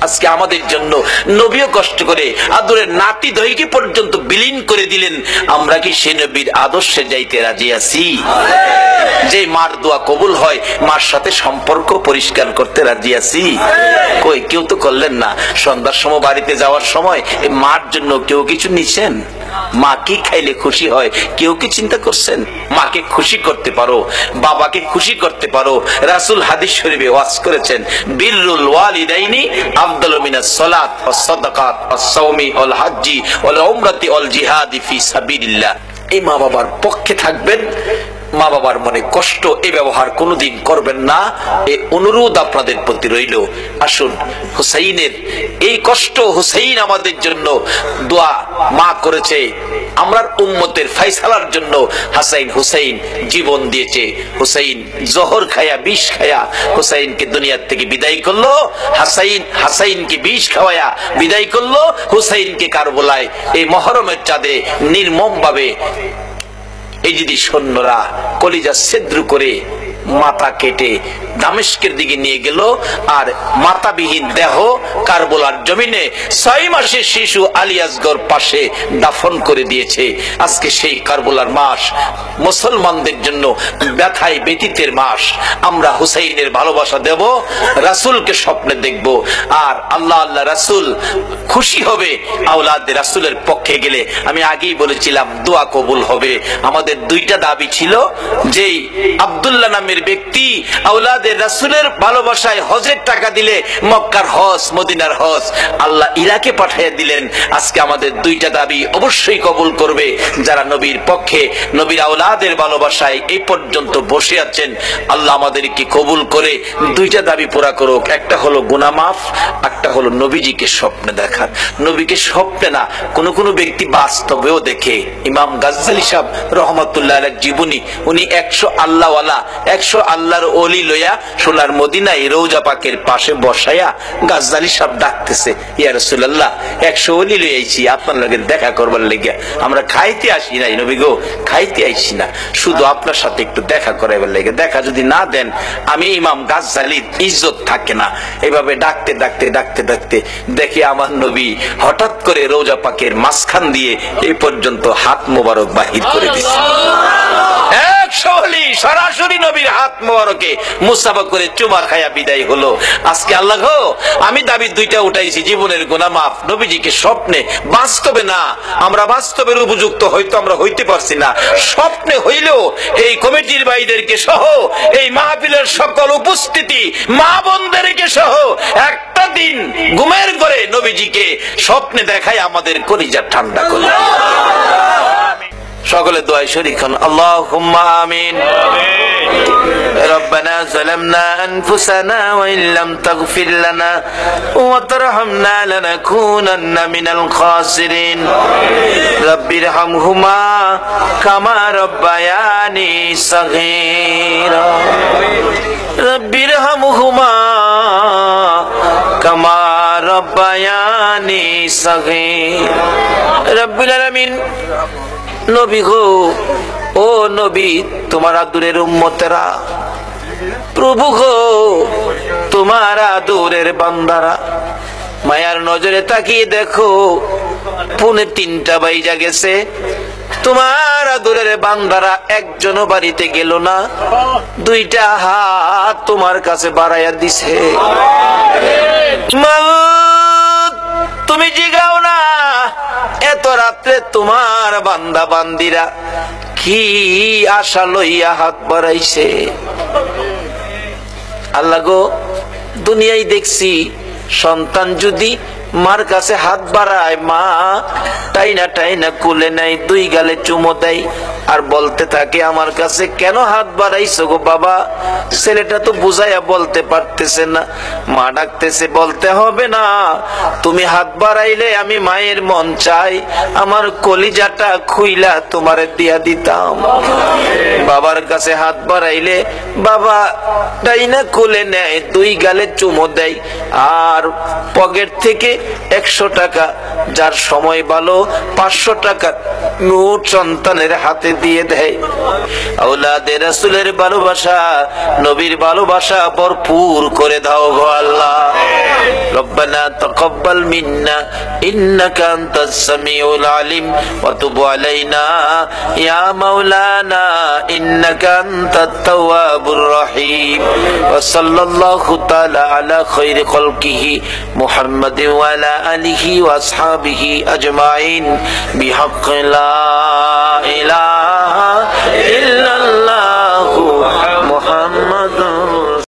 আজকে আমাদের জন্য নবীও কষ্ট করে আদরের নাতি দইকে পর্যন্ত বিলীন করে দিলেন। আমরা কি সে নবীর আদর্শে যাইতে রাজি আছি? যে মার দোয়া কবুল হয়, মার সাথে সম্পর্ক পরিষ্কার করতে রাজি আছি? কই, কেউ তো করলেন না। সন্ধ্যার সময় বাড়িতে যাওয়ার সময় মার জন্য কেউ কিছু নিছেন? মা কি খাইলে খুশি হয় কেউ কি চিন্তা করছেন? মাকে খুশি করতে পারো, বাবাকে খুশি করতে পারো। রাসূল হাদিস শরীফে ওয়াজ করেছেন, বিররুল ওয়ালিদাইনি আফদালু মিনাস সালাত ওয়াস সাদাকাত ওয়াস সাওমি ওয়াল হাজ্জি ওয়াল উমরাতি ওয়াল জিহাদি ফি সাবিলিল্লাহ। এই মা বাবার পক্ষে থাকবেন, মা বাবার মনে কষ্ট এই ব্যবহার কোনোদিন করবেন না, এই অনুরোধ আপনাদের প্রতি রইল। আসুন, হুসাইনের এই কষ্ট, হুসাইন আমাদের জন্য দোয়া মা করেছে, আমরার উম্মতের ফায়সালার জন্য হাসাইন হুসাইন জীবন দিয়েছে। হুসাইন জহর খায়া, বিষ খায়া হুসাইনকে দুনিয়ার থেকে বিদায় করলো। হাসাইনকে বিষ খাওয়ায়া বিদায় করলো। হুসাইনকে কারবালায় এই মহরমের চাঁদে নির্মম ভাবে এই যদি সৈন্যরা কলিজা ছিদ্র করে মাথা কেটে দামেস্কের দিকে নিয়ে গেল, আর মাথাবিহীন দেহ কারবালার জমিনে 6 মাসের শিশু আলী আসগর পাশে দাফন করে দিয়েছে। আজকে সেই কারবালার মাস মুসলমানদের জন্য ব্যথায় ব্যতীতের মাস। আমরা হুসাইনের ভালোবাসা দেব, রাসূলকে স্বপ্নে দেখব, আর আল্লাহ আল্লাহ রাসূল খুশি হবে আওলাদ রাসূলের পক্ষে গেলে। আমি আগেই বলেছিলাম দোয়া কবুল হবে। আমাদের 2টা দাবি ছিল, যেই আব্দুল্লাহ নামের ব্যক্তি আওলাদের রাসূলের ভালোবাসায় হজের টাকা দিলে মক্কার হজ, মদিনার হজ আল্লাহ ইরাকে পাঠিয়ে দিলেন। আজকে আমাদের 2টা দাবি অবশ্যই কবুল করবে যারা নবীর পক্ষে, নবীর আওলাদের ভালোবাসায় এই পর্যন্ত বসে আছেন। আল্লাহ আমাদেরকে কবুল করে 2টা দাবি পুরা করুক। একটা হলো গুনাহ মাফ, একটা হলো নবীজিকে স্বপ্নে দেখার। নবীকে স্বপ্নে না, কোন কোন ব্যক্তি বাস্তবেও দেখে। ইমাম গাজ্জালি সাহেব রহমাতুল্লাহ আলাইহির জীবনী, উনি 100 আল্লাহওয়ালা, 100 আল্লাহর ওলি লইয়া সোনার মদিনায় রওজা পাকের পাশে বসায়া গাজ্জালি সাহেব ডাকতেছে, ইয়া রাসূলুল্লাহ 100 ওলি লই আইছি আপনার লগে দেখা করবার লাগিয়া। আমরা খাইতে আসি নাই নবী গো, খাইতে আইছি না, শুধু আপনার সাথে একটু দেখা করাইবার লাগে। দেখা যদি না দেন আমি ইমাম গাজ্জালির ইজ্জত থাকে না। এইভাবে ডাকতে ডাকতে ডাকতে ডাকতে দেখি আমার নবী হঠাৎ করে রওজা পাকের মাঝখান দিয়ে এই পর্যন্ত হাত মোবারক বাহির করে দিছে। সরাসরি নবীর হাত মোবারকে মুসাফা করে চুমা খায়া বিদায় হলো। আজকে আল্লাহ গো, আমি দাবি 2টা উঠাইছি, জীবনের গুনাহ মাফ, নবীজিকে স্বপ্নে। বাস্তবে না, আমরা বাস্তবের উপযুক্ত হয়তো আমরা হইতে পারছি না, স্বপ্নে হইলেও এই কমিটির ভাইদেরকে সহ, এই মাহফিলের সকল উপস্থিতি মা বোনদেরকে সহ একটা দিন ঘুমের ঘরে নবীজিকে স্বপ্নে দেখায় আমাদের কলিজা ঠান্ডা করে। সকলে দোয়ায় শরীক হন, আল্লাহুম্মা আমিন। ربنا ظلمنا أنفسنا وإن لم تغفر لنا وترحمنا لنكونن من الخاسرين رب ارحمهما كما ربياني صغيرا رب ارحمهما كما রব্বায়ানি সগীর। রব্বুল আলামিন নবী গো, ও নবী, তোমার আদরের উম্মতেরা, প্রভু গো, তোমার আদরের বান্দারা, মায়ার নজরে তাকিয়ে দেখো, 2:30 বাইজা গেছে, তোমার আদরের বান্দারা একজনও বাড়িতে গেল না, 2টা হাত তোমার কাছে বাড়াইয়া দিছে। মাবুদ, তুমি জিগাও না, এত রাত্রে তোমার বান্দা বান্দিরা কি আশা লইয়া হাত বাড়াইছে। আল্লাহ গো, দুনিয়ায় দেখছি সন্তান যদি মার কাছে হাত বাড়ায়, মা টাইনা টাইনা কুলে নেয়, 2 গালে চুমো দেয়, আর বলতে থাকে আমার কাছে কেন হাত বাড়াইছো গো বাবা। ছেলেটা তো বুঝাইয়া বলতে পারতেছে না, মা ডাকতেছে, বলতে হবে না, তুমি হাত বাড়াইলে আমি মায়ের মন চাই আমার কলিজাটা খুইলা তোমারে দিয়া দিতাম। বাবার কাছে হাত বাড়াইলে বাবা টাইনা কুলে নেয়, 2 গালে চুমো দেয়, আর পকেট থেকে 100 টাকা, যার সময় ভালো 500 টাকা নোট সন্তানের হাতে দিয়ে দেয়। আওলাদে রাসূলের ভালোবাসা, নবীর ভালোবাসা ভরপুর করে দাও গো আল্লাহ। রব্বানা তাকাব্বাল মিন্না ইন্নাকা আনতাস সামিউল আলিম ওয়া তুব আলাইনা ইয়া মাওলানা ইন্নাকা আনতাত তাওয়াবুর রহিম। ওয়া সাল্লাল্লাহু তাআলা আলা খায়রি খালকিহি মুহাম্মাদিন ওয়া আলা আলিহি ওয়া আসহাবিহি আজমাইন বিহাক্কি লা